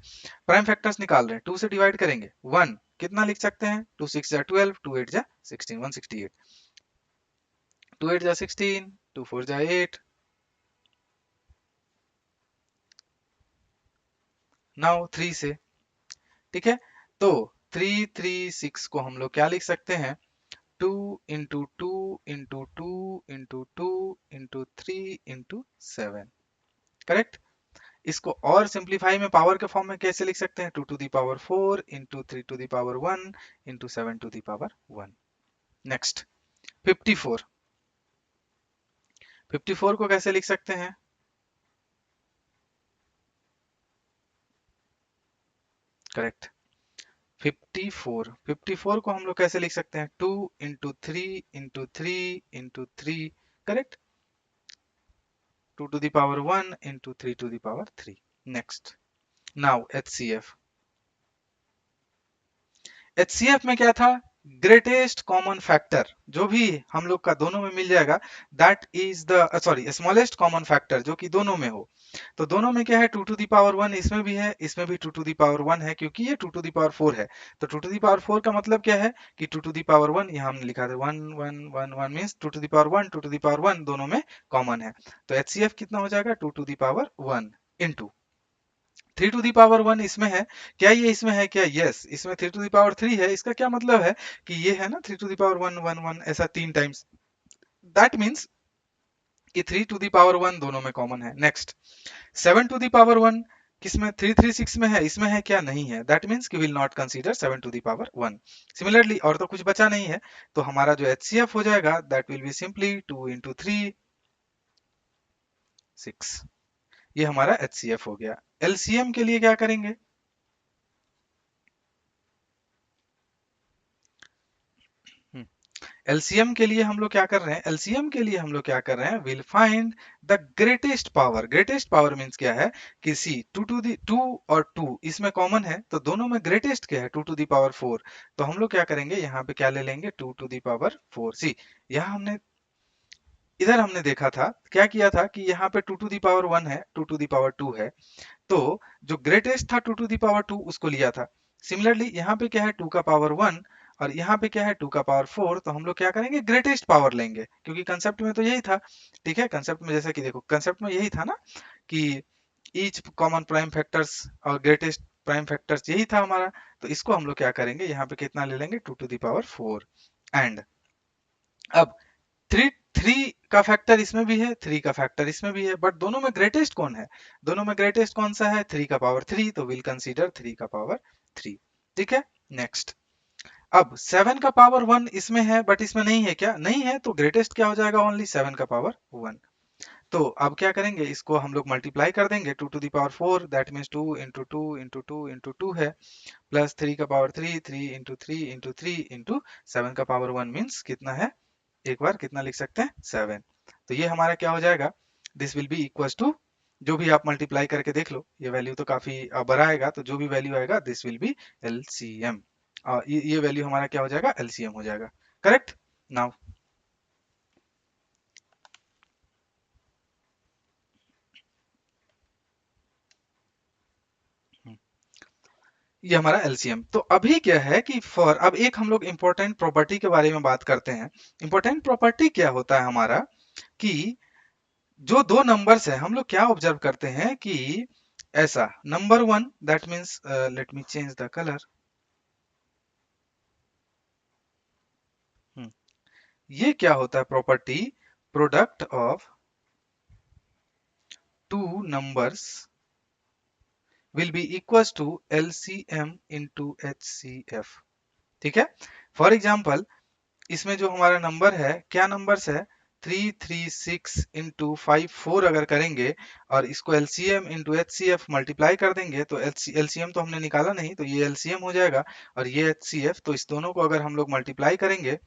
प्राइम फैक्टर्स निकाल रहे हैं, 2 से डिवाइड करेंगे 1, कितना लिख सकते हैं, 2 6 जा 12, 2 8 जा 16, 168, 2 8 जा 16, 2 4 जा 8, नाउ 3 से। ठीक है, तो 336 को हम लोग क्या लिख सकते हैं, 2 × 2 × 2 × 2 × 3 × 7। करेक्ट। इसको और सिंप्लीफाई में पावर के फॉर्म में कैसे लिख सकते हैं, 2 to the power 4 × 3 to the power 1 × 7 to the power 1। Next, 54। 54 को कैसे लिख सकते हैं, करेक्ट, 54 को हम लोग कैसे लिख सकते हैं, 2 × 3 × 3 × 3, correct, 2 to the power 1 × 3 to the power 3। Next, now HCF। HCF में क्या था, ग्रेटेस्ट कॉमन फैक्टर, जो भी हम लोग का दोनों में मिल जाएगा, that is the, sorry, smallest common factor जो कि दोनों में हो। तो दोनों में क्या है, 2 to the power 1 इसमें भी है, इसमें भी 2 to the power 1 है, क्योंकि ये 2 to the power 4 है। तो 2 to the power 4 का मतलब क्या है कि 2 to the power 1, यहाँ हमने लिखा था 1 1 1 1, means 2 to the power 1 2 to the power 1 दोनों में कॉमन है। तो HCF कितना हो जाएगा, 2 to the power 1 into 3 to the power 1 इसमें है क्या, ये इसमें है क्या, यस इसमें 3 to the power 3 है। इसका क्या मतलब है कि ये है ना 3 to the power 1 1 1 ऐसा 3 टाइम्स, दैट मीन्स कि 3 to the power 1 दोनों में कॉमन है। नेक्स्ट 7 to the power 1 किसमें, 3 3 6 में है, इसमें है क्या, नहीं है, दैट मीन्स कि will not consider 7 to the power 1। Similarly और तो कुछ बचा नहीं है, तो हमारा जो HCF हो जाएगा that will be simply 2 into 3 6। ये हमारा HCF हो गया। LCM के लिए क्या करेंगे, एलसीएम के लिए हम लोग क्या कर रहे हैं, एलसीएम के लिए हम लोग क्या कर रहे हैं, will find the greatest power. Greatest power means क्या है कि सी 2 और 2 इसमें कॉमन है, तो दोनों में ग्रेटेस्ट क्या है, 2 to the power 4। तो हम लोग क्या करेंगे, यहाँ पे क्या ले लेंगे, 2 to the power 4। सी यहाँ हमने, इधर हमने देखा था क्या किया था कि यहाँ पे 2 to the power 1 है, 2 to the power 2 है, तो जो ग्रेटेस्ट था 2 to the power 2 उसको लिया था। सिमिलरली यहाँ पे क्या है 2 का पावर 1 और यहाँ पे क्या है 2 का पावर 4, तो हम लोग क्या करेंगे, ग्रेटेस्ट पावर लेंगे, क्योंकि कंसेप्ट में तो यही था। ठीक है, कंसेप्ट में जैसा कि देखो, कंसेप्ट में यही था ना कि ईच कॉमन प्राइम फैक्टर्स और ग्रेटेस्ट प्राइम फैक्टर्स, यही था हमारा। तो इसको हम लोग क्या करेंगे, यहाँ पे कितना ले लेंगे, 2 to the power 4। एंड अब थ्री थ्री का फैक्टर इसमें भी है, 3 का फैक्टर इसमें भी है, बट दोनों में ग्रेटेस्ट कौन है, दोनों में ग्रेटेस्ट कौन सा है, 3 का पावर 3, तो विल कंसीडर 3 का पावर 3। ठीक है, नेक्स्ट अब 7 का पावर 1 इसमें है बट इसमें नहीं है क्या, नहीं है, तो ग्रेटेस्ट क्या हो जाएगा, ओनली 7 का पावर 1। तो अब क्या करेंगे, इसको हम लोग मल्टीप्लाई कर देंगे, 2 to the power 4, that means 2 into 2 into 2 into 2 है, प्लस 3 का पावर 3, 3 into 3 into 3 into 7 का पावर 1 मीन्स कितना है, एक बार कितना लिख सकते हैं, 7। तो ये हमारा क्या हो जाएगा, this will be equals to, जो भी आप मल्टीप्लाई करके देख लो, ये वैल्यू तो काफी बड़ा आएगा, तो जो भी वैल्यू आएगा दिस विल बी एलसीएम। ये वैल्यू हमारा क्या हो जाएगा, एलसीएम हो जाएगा। करेक्ट। नाउ ये हमारा एलसीएम। तो अभी क्या है कि फॉर, अब एक हम लोग इंपॉर्टेंट प्रॉपर्टी के बारे में बात करते हैं। इंपॉर्टेंट प्रॉपर्टी क्या होता है हमारा, कि जो दो नंबर्स है हम लोग क्या ऑब्जर्व करते हैं कि ऐसा, number 1 that means, let me change the colour. ये क्या होता है property, product of two numbers will be equals to LCM into HCF. ठीक है, फॉर एग्जांपल इसमें जो हमारा नंबर है, क्या नंबर्स है, 3 3 6 into 5 4 अगर करेंगे और इसको एलसीएम इंटू एचसीएफ मल्टीप्लाई कर देंगे, तो एलसीएम तो हमने निकाला नहीं, तो ये एलसीएम हो जाएगा, और ये एचसीएफ, तो इस दोनों को अगर हम लोग मल्टीप्लाई करेंगे,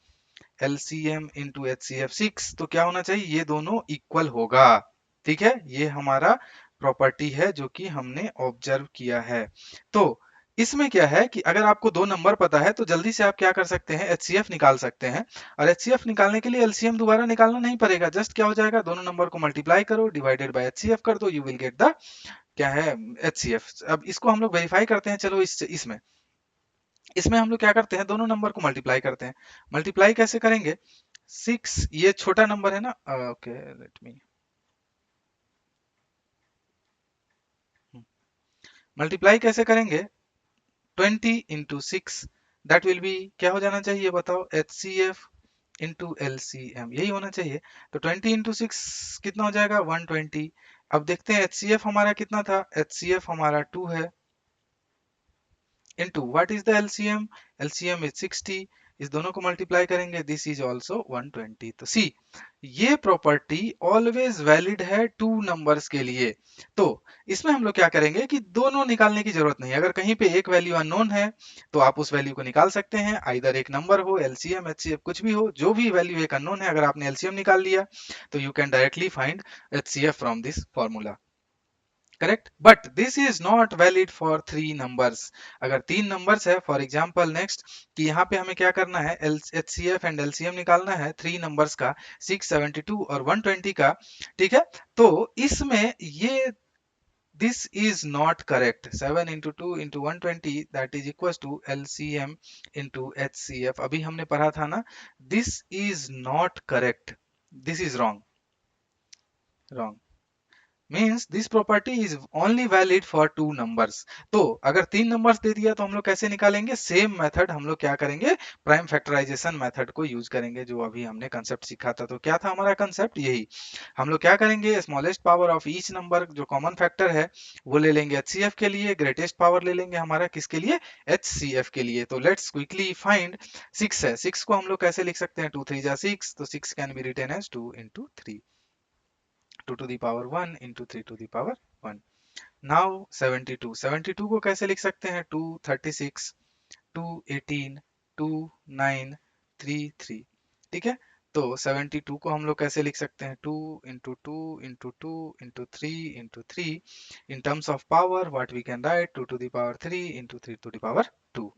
एलसीएम इंटू एचसीएफ 6, तो क्या होना चाहिए, ये दोनों इक्वल होगा। ठीक है, ये हमारा प्रॉपर्टी है जो कि हमने ऑब्जर्व किया है। तो इसमें क्या है कि अगर आपको दो नंबर पता है तो जल्दी से आप क्या कर सकते हैं, एचसीएफ निकाल सकते हैं। और एचसीएफ निकालने के लिए एलसीएम दोबारा निकालना नहीं पड़ेगा, जस्ट क्या हो जाएगा, दोनों नंबर को मल्टीप्लाई करो, डिवाइडेड बाय एचसीएफ कर दो, यू विल गेट द क्या है, एचसीएफ। अब इसको हम लोग वेरीफाई करते हैं, चलो इसमें इसमें हम लोग क्या करते हैं, दोनों नंबर को मल्टीप्लाई करते हैं। मल्टीप्लाई कैसे करेंगे, 6 ये छोटा नंबर है ना, ओके लेट मी, मल्टीप्लाई कैसे करेंगे, 20 into 6, दैट विल बी, क्या हो जाना चाहिए बताओ, HCF इंटू LCM, यही होना चाहिए। तो 20 into 6 कितना हो जाएगा, 120। अब देखते हैं HCF हमारा कितना था, HCF हमारा 2 है, into what is the LCM, LCM is 60, इस दोनों को मल्टीप्लाई करेंगे, दिस इज आल्सो 120। तो सी, ये प्रॉपर्टी ऑलवेज वैलिड है टू नंबर्स के लिए। तो इसमें हम लोग क्या करेंगे कि दोनों निकालने की जरूरत नहीं है, अगर कहीं पे एक वैल्यू अननोन है तो आप उस वैल्यू को निकाल सकते हैं, आइदर एक नंबर हो, एलसीएम एचसीएफ कुछ भी हो, जो भी वैल्यू एक अननोन है, अगर आपने एलसीएम निकाल लिया तो you can directly find HCF from this formula. Correct, but this is not valid for 3 numbers. अगर 3 नंबर्स है, फॉर एग्जांपल नेक्स्ट, कि यहाँ पे हमें क्या करना है, एचसीएफ एंड एलसीएम निकालना है 3 नंबर्स का, 672 और 120 का। ठीक है, तो इसमें ये this is not correct, 7 into 2 into 120 that is equal to LCM into HCF, अभी हमने पढ़ा था ना, this is not correct, this is wrong, wrong. Means this property is only valid for two numbers. तो अगर तीन नंबर्स दे दिया तो हम लोग कैसे निकालेंगे? सेम मेथड हम लोग क्या करेंगे? प्राइम फैक्टराइजेशन मेथड को यूज करेंगे, जो अभी हमने कंसेप्ट सीखा था। तो क्या था हमारा कंसेप्ट? यही। हम लोग क्या करेंगे? Smallest power of each number जो कॉमन फैक्टर है वो ले लेंगे एचसीएफ के लिए, ग्रेटेस्ट पावर ले लेंगे हमारा किसके लिए? एचसीएफ के लिए। तो लेट्स क्विकली फाइंड। 6 है, 6 को हम लोग कैसे लिख सकते हैं? 2 3 जा 6, तो 6 can be written as 2 into 3, 2 to the power 1 into 3 to the power 1। Now 72, 72 को कैसे लिख सकते हैं? 2 36, 2 18, 2 9 3 3। ठीक है, तो 72 को हम लोग कैसे लिख सकते हैं? 2 into 2 into 2 into 3 into 3। in terms of power what we can write? 2 to the power 3 into 3 to the power 2।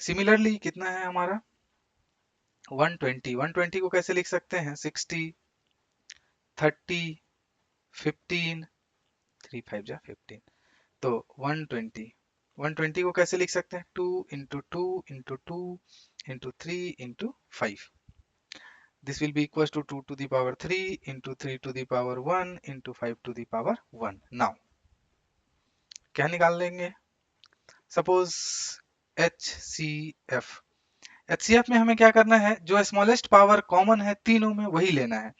Similarly कितना है हमारा? 120, 120 को कैसे लिख सकते हैं? 60, 30, 15, 3 5 जा 15। तो 120, 120 को कैसे लिख सकते हैं? 2 into 2 into 2 into 3 into 5। This will be equals to 2 to the power 3 into 3 to the power 1 into 5 to the power 1। Now क्या निकाल लेंगे? Suppose HCF। HCF में हमें क्या करना है? जो स्मॉलेस्ट पावर कॉमन है तीनों में वही लेना है।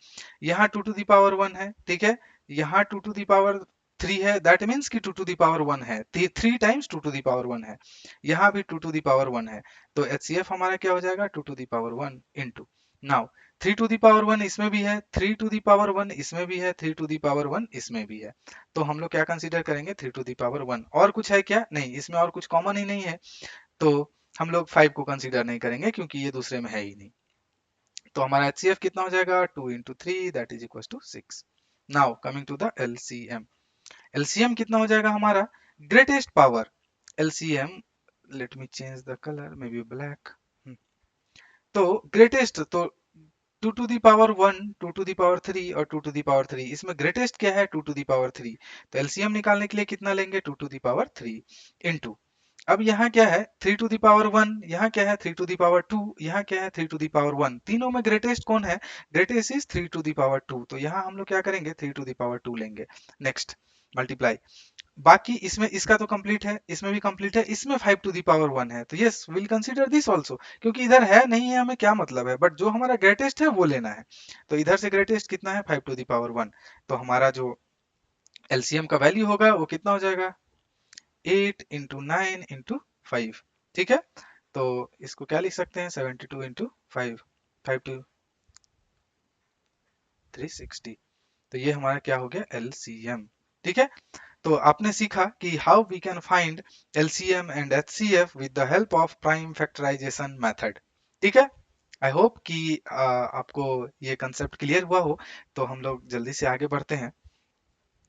यहाँ 2 टू द पावर 1 है, ठीक है, यहाँ 2 टू द पावर 3 है, दैट मीन्स कि 2 टू द पावर 1 है, 3 टाइम्स 2 टू द पावर 1 है, यहाँ भी 2 टू द पावर 1 है। तो HCF हमारा क्या हो जाएगा? 2 to the power 1 into, now 3 to the power 1 इसमें भी है, 3 टू द पावर 1 इसमें भी है, 3 टू द पावर 1 इसमें भी है। तो हम लोग क्या कंसीडर करेंगे? 3 टू द पावर 1। और कुछ है क्या? नहीं, इसमें और कुछ कॉमन ही नहीं है, तो हम लोग 5 को कंसीडर नहीं करेंगे क्योंकि ये दूसरे में है ही नहीं। तो हमारा HCF कितना हो जाएगा? 2 into 3 that is equal to 6। Now coming to the LCM। LCM कितना हो जाएगा हमारा? Greatest power LCM, let me change the colour, may be black. तो ग्रेटेस्ट, तो 2 to the power 1, 2 to the power 3 और 2 टू दी पावर 3, इसमें greatest क्या है? 2 टू दी पावर 3। तो एलसीएम निकालने के लिए कितना लेंगे? 2 टू दी पावर 3 इनटू, अब यहाँ क्या है? 3 टू दी पावर 1, यहाँ क्या है? 3 टू दी पावर 2, यहाँ क्या है? 3 टू दी पावर 1। तीनों में ग्रेटेस्ट कौन है? Greatest is 3 to the power 2, तो यहाँ हम लोग क्या करेंगे? 3 टू दी पावर 2 लेंगे। नेक्स्ट मल्टीप्लाई, बाकी इसमें इसका तो कंप्लीट है, इसमें भी कंप्लीट है, इसमें 5 टू दी पावर 1 है, तो yes will consider this also, क्योंकि इधर है नहीं है हमें क्या मतलब है, बट जो हमारा ग्रेटेस्ट है वो लेना है। तो इधर से ग्रेटेस्ट कितना है? 5 टू दी पावर 1। तो हमारा जो एलसीएम का वैल्यू होगा वो कितना हो जाएगा? 8 इंटू 9 इंटू 5। ठीक है, तो इसको क्या लिख सकते हैं? 72 इंटू 5, 5 टू 360। तो ये हमारा क्या हो गया? एलसीएम। ठीक है, तो आपने सीखा कि how we can find LCM and HCF with the help of prime factorization method. ठीक है, आई होप कि आपको ये कंसेप्ट क्लियर हुआ हो। तो हम लोग जल्दी से आगे बढ़ते हैं।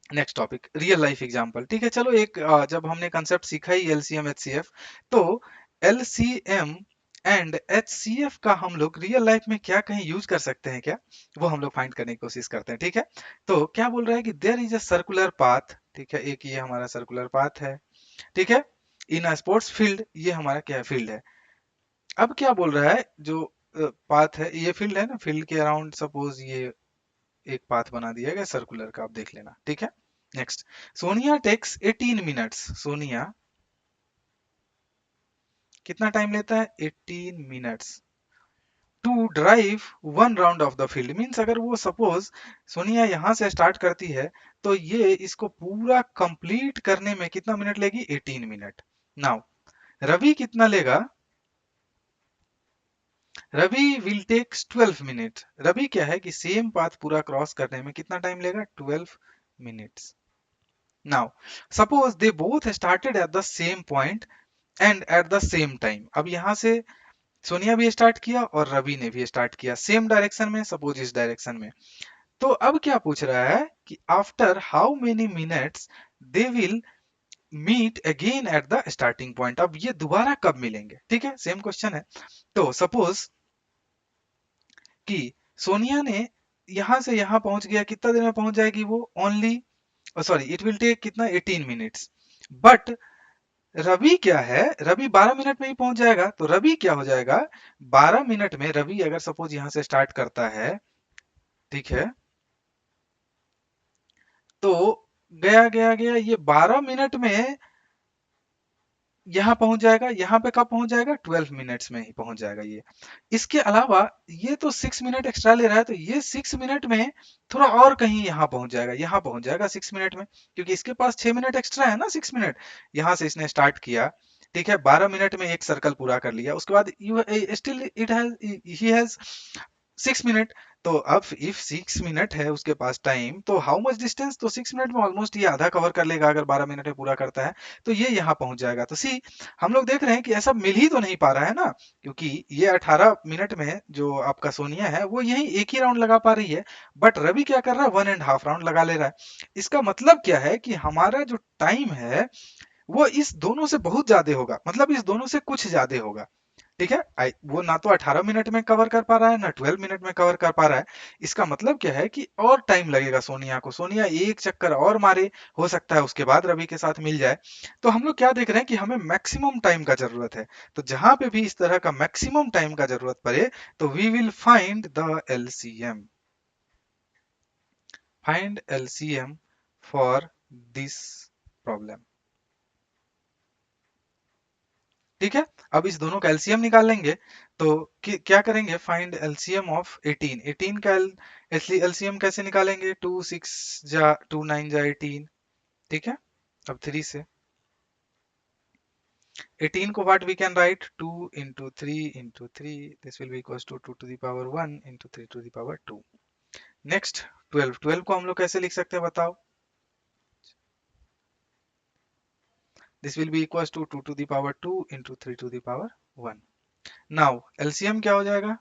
Next topic, real life example. ठीक है, चलो एक जब हमने कंसेप्ट सीखा ही एलसीएम एचसीएफ, तो एलसीएम एंड एचसीएफ का हम लोग रियल लाइफ में क्या कहीं यूज कर सकते हैं क्या? वो हम लोग फाइंड करने की कोशिश करते हैं। ठीक है, तो क्या बोल रहा है कि there is a circular path. ठीक है, एक ये हमारा सर्कुलर पाथ है। ठीक है, इन अ स्पोर्ट्स फील्ड, ये हमारा क्या है? फील्ड है। अब क्या बोल रहा है? जो पाथ है, ये फील्ड है ना, फील्ड के अराउंड सपोज ये एक पाथ बना दिया गया सर्कुलर का, आप देख लेना। ठीक है, next, Sonia takes 18 minutes. Sonia कितना टाइम लेता है? 18 minutes to drive one round of the field. Means अगर वो सपोज सोनिया यहाँ से स्टार्ट करती है तो ये इसको पूरा कंप्लीट करने में कितना मिनट लेगी? 18 मिनट। नाउ रवि कितना लेगा? Ravi will takes 12 minute. Ravi क्या है कि सेम पाथ पूरा क्रॉस करने में कितना टाइम लेगा? 12 minutes. Now suppose they both started at the same point and at the same time. अब यहाँ से सोनिया भी स्टार्ट किया और रवि ने भी स्टार्ट किया सेम डायरेक्शन में, सपोज इस डायरेक्शन में। तो अब क्या पूछ रहा है कि after how many minutes they will meet again at the starting point. अब ये दोबारा कब मिलेंगे? ठीक है, सेम क्वेश्चन है। तो सपोज कि सोनिया ने यहां से यहां पहुंच गया, कितना देर में पहुंच जाएगी वो? Only, sorry, it will take कितना? 18 मिनट्स। बट रवि क्या है? रवि 12 मिनट में ही पहुंच जाएगा। तो रवि क्या हो जाएगा? 12 मिनट में रवि अगर सपोज यहां से स्टार्ट करता है, ठीक है, तो गया गया गया, ये 12 मिनट में यहाँ पहुंच जाएगा। यहाँ पे कब पहुंच जाएगा? 12 मिनट्स में ही पहुंच जाएगा ये। इसके अलावा ये तो 6 मिनट एक्स्ट्रा ले रहा है, तो ये 6 मिनट में थोड़ा और कहीं यहाँ पहुंच जाएगा, यहाँ पहुंच जाएगा 6 मिनट में, क्योंकि इसके पास 6 मिनट एक्स्ट्रा है ना। 6 मिनट यहाँ से इसने स्टार्ट किया, ठीक है, 12 मिनट में एक सर्कल पूरा कर लिया, उसके बाद you still it has he has 6 minute. तो अब इफ 6 मिनट है उसके पास टाइम, तो हाउ मच डिस्टेंस, तो 6 मिनट में ऑलमोस्ट ये आधा कवर कर लेगा अगर 12 मिनट में पूरा करता है, तो ये यहाँ पहुंच जाएगा। तो सी, हम लोग देख रहे हैं कि ऐसा मिल ही तो नहीं पा रहा है ना, क्योंकि ये 18 मिनट में जो आपका सोनिया है वो यही एक ही राउंड लगा पा रही है, बट रवि क्या कर रहा है? 1.5 राउंड लगा ले रहा है। इसका मतलब क्या है कि हमारा जो टाइम है वो इस दोनों से बहुत ज्यादा होगा, मतलब इस दोनों से कुछ ज्यादा होगा, ठीक है। वो ना तो 18 मिनट में कवर कर पा रहा है, ना 12 मिनट में कवर कर पा रहा है। इसका मतलब क्या है कि और टाइम लगेगा सोनिया को, सोनिया एक चक्कर और मारे, हो सकता है उसके बाद रवि के साथ मिल जाए। तो हम लोग क्या देख रहे हैं कि हमें मैक्सिमम टाइम का जरूरत है। तो जहां पे भी इस तरह का मैक्सिमम टाइम का जरूरत पड़े, तो we will find the LCM, find LCM for this problem, ठीक है। अब इस दोनों का एलसीएम निकाल लेंगे, तो क्या करेंगे? फाइंड एलसीएम ऑफ 18, 18 का एलसीएम कैसे निकालेंगे? 2 ठीक है। अब 3 से 18 को what we can write, 2 into 3 into 3, this will be equals to 2 to the power 1 into 3 to the power 2। Next 12, 12 को हम लोग कैसे लिख सकते हैं बताओ? This will be equals to 2 to the power 2 into 3 to the power 1। Now LCM क्या हो जाएगा?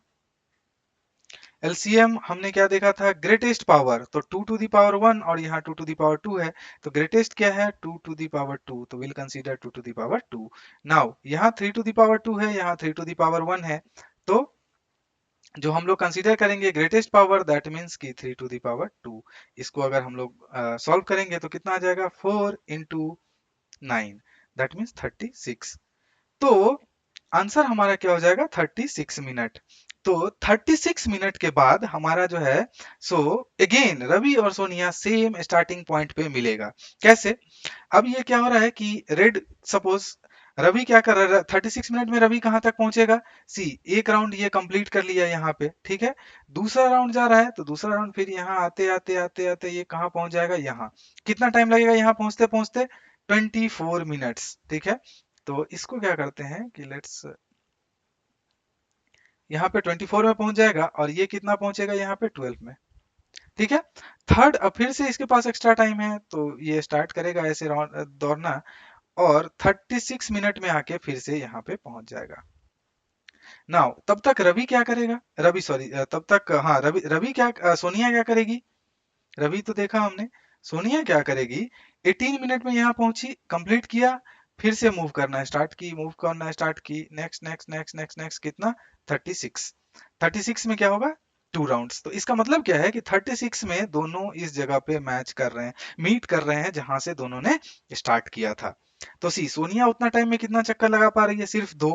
एलसीएम हमने क्या देखा था? ग्रेटेस्ट पावर, तो 2 to the power 1 और यहाँ 2 to the power 2 है, तो ग्रेटेस्ट क्या है? 2 to the power 2, तो will consider 2 to the power 2। Now यहाँ 3 to the power 2 है, यहाँ 3 to the power 1 है, तो जो हम लोग कंसीडर करेंगे ग्रेटेस्ट पावर, दैट मीन्स कि 3 to the power 2। इसको अगर हम लोग सॉल्व करेंगे तो कितना आ जाएगा? 4 into 9, दैट मीन्स 36। तो आंसर हमारा क्या हो जाएगा? 36 मिनट। तो 36 मिनट के बाद हमारा जो है, सो अगेन रवि और सोनिया सेम स्टार्टिंग पॉइंट पे मिलेगा। कैसे? अब ये क्या हो रहा है कि रेड, सपोज रवि क्या कर रहा है? 36 मिनट में रवि कहां तक पहुंचेगा? सी, एक राउंड ये कंप्लीट कर लिया यहाँ पे, ठीक है। दूसरा राउंड जा रहा है, तो दूसरा राउंड फिर यहाँ आते आते आते आते ये कहाँ पहुंच जाएगा? यहाँ। कितना टाइम लगेगा यहाँ पहुंचते पहुंचते? 24 मिनट्स, ठीक है। तो इसको क्या करते हैं कि लेट्स, यहाँ पे 24 में पहुंच जाएगा और ये कितना पहुंचेगा? यहाँ पे 12 में, ठीक है। थर्ड, अब फिर से इसके पास एक्स्ट्रा टाइम है, तो ये स्टार्ट करेगा ऐसे दौड़ना, और 36 मिनट में आके फिर से यहाँ पे पहुंच जाएगा। नाउ तब तक रवि क्या करेगा? रवि सॉरी, तब तक हाँ, रवि रवि क्या सोनिया क्या करेगी? रवि तो देखा हमने। सोनिया क्या करेगी? 18 मिनट में यहाँ पहुंची, कंप्लीट किया, फिर से मूव करना स्टार्ट की, मूव करना स्टार्ट की, next next next next next, कितना? 36। 36 में क्या होगा? 2 राउंड्स। तो इसका मतलब क्या है कि 36 में दोनों इस जगह पे मैच कर रहे हैं, मीट कर रहे हैं जहां से दोनों ने स्टार्ट किया था। तो सी, सोनिया उतना टाइम में कितना चक्कर लगा पा रही है? सिर्फ 2।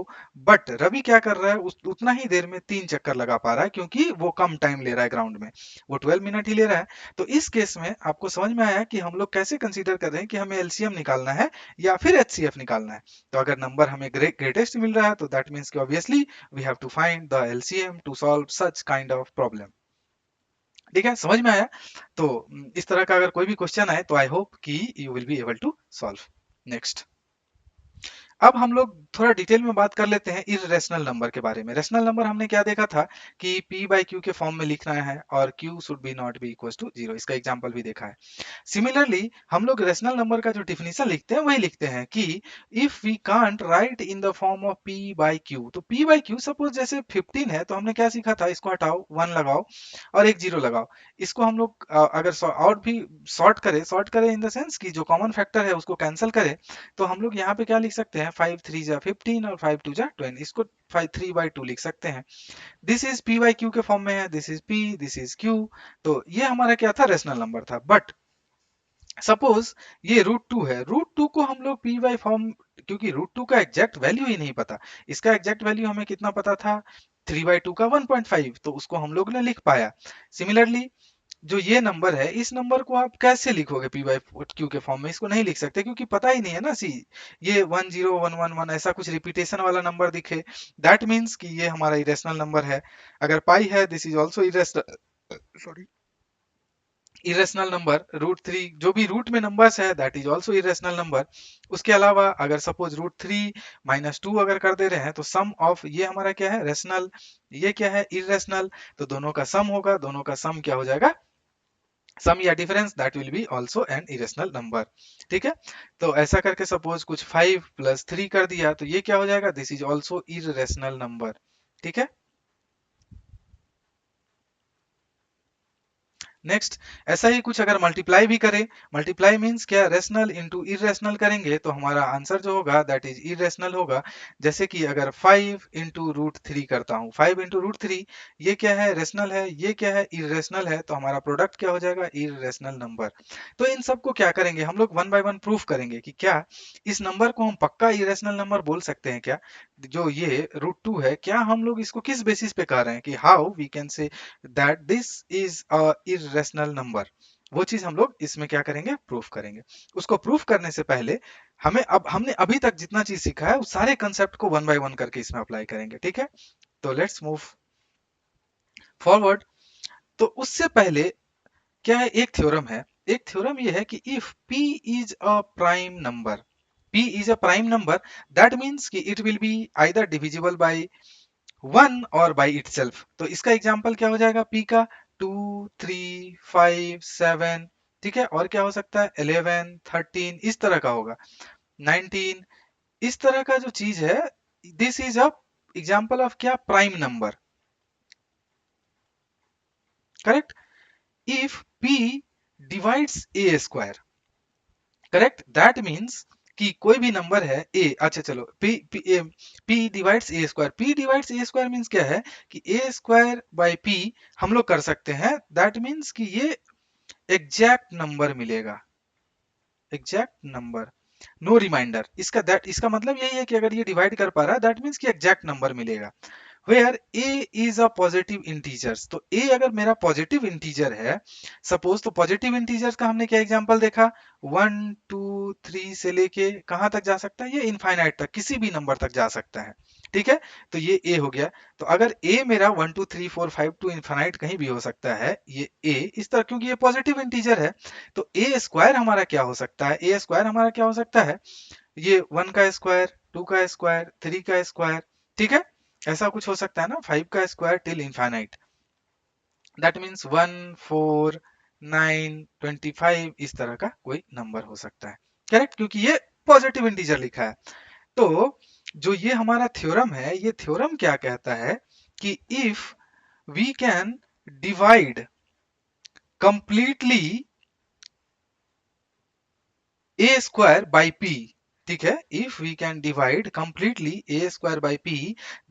बट रवि क्या कर रहा है? उतना ही देर में 3 चक्कर लगा पा रहा है, क्योंकि वो कम टाइम ले रहा है ग्राउंड में, वो 12 मिनट ही ले रहा है। तो इस केस में आपको समझ में आया कि हम लोग कैसे कंसीडर कर रहे हैं कि हमें एलसीएम निकालना है या फिर एचसीएफ निकालना है। तो अगर नंबर हमें ग्रेटेस्ट मिल रहा है, तो दैट मीन्स कि obviously we have to find the LCM to solve such kind of problem. ठीक है, समझ में आया? तो इस तरह का अगर कोई भी क्वेश्चन आए, तो आई होप कि you will be able to solve. Next, अब हम लोग थोड़ा डिटेल में बात कर लेते हैं इर्रेशनल नंबर के बारे में। रेशनल नंबर हमने क्या देखा था कि p बाई क्यू के फॉर्म में लिखना है और q should be not be equal to 0, इसका एग्जांपल भी देखा है। सिमिलरली हम लोग रेशनल नंबर का जो डिफिनीशन लिखते हैं वही लिखते हैं कि if we can't write in the form of p by q, तो p बाई क्यू सपोज जैसे 15 है, तो हमने क्या सीखा था? इसको हटाओ, 1 लगाओ और एक 0 लगाओ। इसको हम लोग अगर और भी सॉर्ट करें इन द सेंस कि जो कॉमन फैक्टर है उसको कैंसिल करें, तो हम लोग यहाँ पे क्या लिख सकते हैं? 5 3 जा 15 और 5 2 जा 20, इसको 5 3 बाई 2 लिख सकते हैं। This is p by q के फॉर्म में है, this is p, this is q। तो ये हमारा क्या था? रेशनल नंबर था। बट सपोज ये √2 है, √2 को हम लोग p बाई फॉर्म, क्योंकि √2 का एग्जैक्ट वैल्यू ही नहीं पता, इसका एग्जैक्ट वैल्यू हमें कितना पता था? 3 बाई 2 का 1.5, तो उसको हम लोग ने लिख पाया। सिमिलरली जो ये नंबर है, इस नंबर को आप कैसे लिखोगे पी बाई क्यू के फॉर्म में? इसको नहीं लिख सकते क्योंकि पता ही नहीं है ना सी। ये 10111 ऐसा कुछ रिपीटेशन वाला नंबर दिखे, दैट मीन्स कि ये हमारा इरेशनल नंबर है। अगर पाई है, this is also irrational, sorry, irrational number. Root three, जो भी रूट में नंबर्स है, that is also irrational number. उसके अलावा अगर suppose root three minus two अगर कर दे रहे हैं, तो सम ऑफ ये हमारा क्या है, रेशनल, ये क्या है, इरेशनल। तो दोनों का सम होगा, दोनों का सम क्या हो जाएगा, सम या difference, that will be also an irrational number. ठीक है, तो ऐसा करके सपोज कुछ 5 + 3 कर दिया, तो ये क्या हो जाएगा, this is also irrational number. ठीक है, नेक्स्ट, ऐसा ही कुछ अगर मल्टीप्लाई भी करें, मल्टीप्लाई मींस क्या, रेशनल इनटू इरेशनल करेंगे तो हमारा आंसर जो होगा दैट इज इरेशनल होगा। जैसे कि अगर 5 × √3 करता हूँ, 5 × √3, ये क्या है, रेशनल है, ये क्या है, इरेशनल है, तो हमारा प्रोडक्ट क्या हो जाएगा, इरेशनल नंबर। तो इन सबको क्या करेंगे हम लोग, वन बाय वन प्रूफ करेंगे कि क्या इस नंबर को हम पक्का इरेशनल नंबर बोल सकते हैं क्या। जो ये √2 है, क्या हम लोग इसको किस बेसिस पे कह रहे हैं कि how we can say that this is a irrational number. वो चीज हम लोग इसमें क्या करेंगे, प्रूफ करेंगे। उसको प्रूफ करने से पहले हमें, अब हमने अभी तक जितना चीज सीखा है उस सारे कंसेप्ट को वन बाय वन करके इसमें अप्लाई करेंगे। ठीक है, तो लेट्स मूव फॉरवर्ड। तो उससे पहले क्या है, एक थ्योरम है। एक थ्योरम ये है कि if p is a prime number, p is a prime number, that means कि it will be either divisible by 1 और बाई इटसेल्फ। तो इसका एग्जाम्पल क्या हो जाएगा, p का 2, 3, 5, 7, ठीक है, और क्या हो सकता है, 11, 13, इस तरह का होगा, 19, इस तरह का जो चीज है, this is a example of क्या, prime number. Correct, if p divides a square, correct, that means कि कोई भी नंबर है a, अच्छा चलो, p divides a square, p divides a square means क्या है कि a स्क्वायर बाय p हम लोग कर सकते हैं, दैट मीन्स कि ये एग्जैक्ट नंबर मिलेगा, एग्जैक्ट नंबर, नो रिमाइंडर। इसका दैट, इसका मतलब यही है कि अगर ये डिवाइड कर पा रहा है, दैट मीन्स कि एग्जैक्ट नंबर मिलेगा। Where a is a positive integers, तो ए अगर मेरा पॉजिटिव इंटीजर है, सपोज, तो पॉजिटिव इंटीजर्स का हमने क्या एग्जांपल देखा, 1, 2, 3 से लेके कहां तक जा सकता है, ये इनफाइनाइट तक, किसी भी नंबर तक जा सकता है। ठीक है, तो ये ए हो गया। तो अगर ए मेरा 1, 2, 3, 4, 5 टू इनफाइनाइट कहीं भी हो सकता है, ये ए इस तरह, क्योंकि ये पॉजिटिव इंटीजर है, तो ए स्क्वायर हमारा क्या हो सकता है, ए स्क्वायर हमारा क्या हो सकता है, ये 1 का स्क्वायर, 2 का स्क्वायर, 3 का स्क्वायर। ठीक है, ऐसा कुछ हो सकता है ना, 5 का square till infinite, that means 1, 4, 9, 25, इस तरह का कोई नंबर हो सकता है। करेक्ट, क्योंकि ये पॉजिटिव इंटीजर लिखा है। तो जो ये हमारा थ्योरम है, ये थ्योरम क्या कहता है कि if we can divide completely a square by p, ठीक है, if we can divide completely a square by p,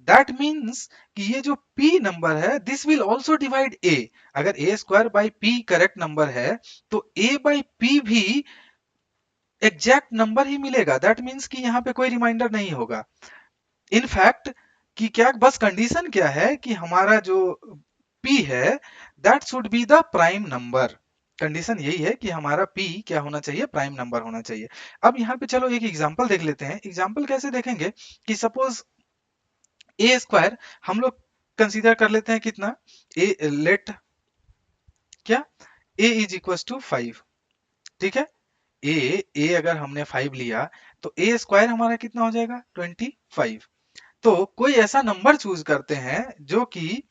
that means कि ये जो p नंबर है, this will also divide a। अगर a square by p correct number है, तो a by p भी एग्जैक्ट नंबर ही मिलेगा, दैट मीन्स कि यहाँ पे कोई रिमाइंडर नहीं होगा। इनफैक्ट कि क्या, बस कंडीशन क्या है कि हमारा जो p है, that should be the prime number. Condition यही है कि हमारा p क्या होना चाहिए, प्राइम नंबर होना चाहिए। अब यहाँ पे चलो एक एग्जांपल देख लेते हैं। एग्जांपल कैसे देखेंगे कि सपोज a स्क्वायर हम लोग कंसीडर कर लेते हैं कितना, a लेट क्या, a इज इक्वल टू 5। ठीक है, a अगर हमने 5 लिया, तो a स्क्वायर हमारा कितना हो जाएगा, 25। तो कोई ऐसा नंबर चूज करते हैं जो कि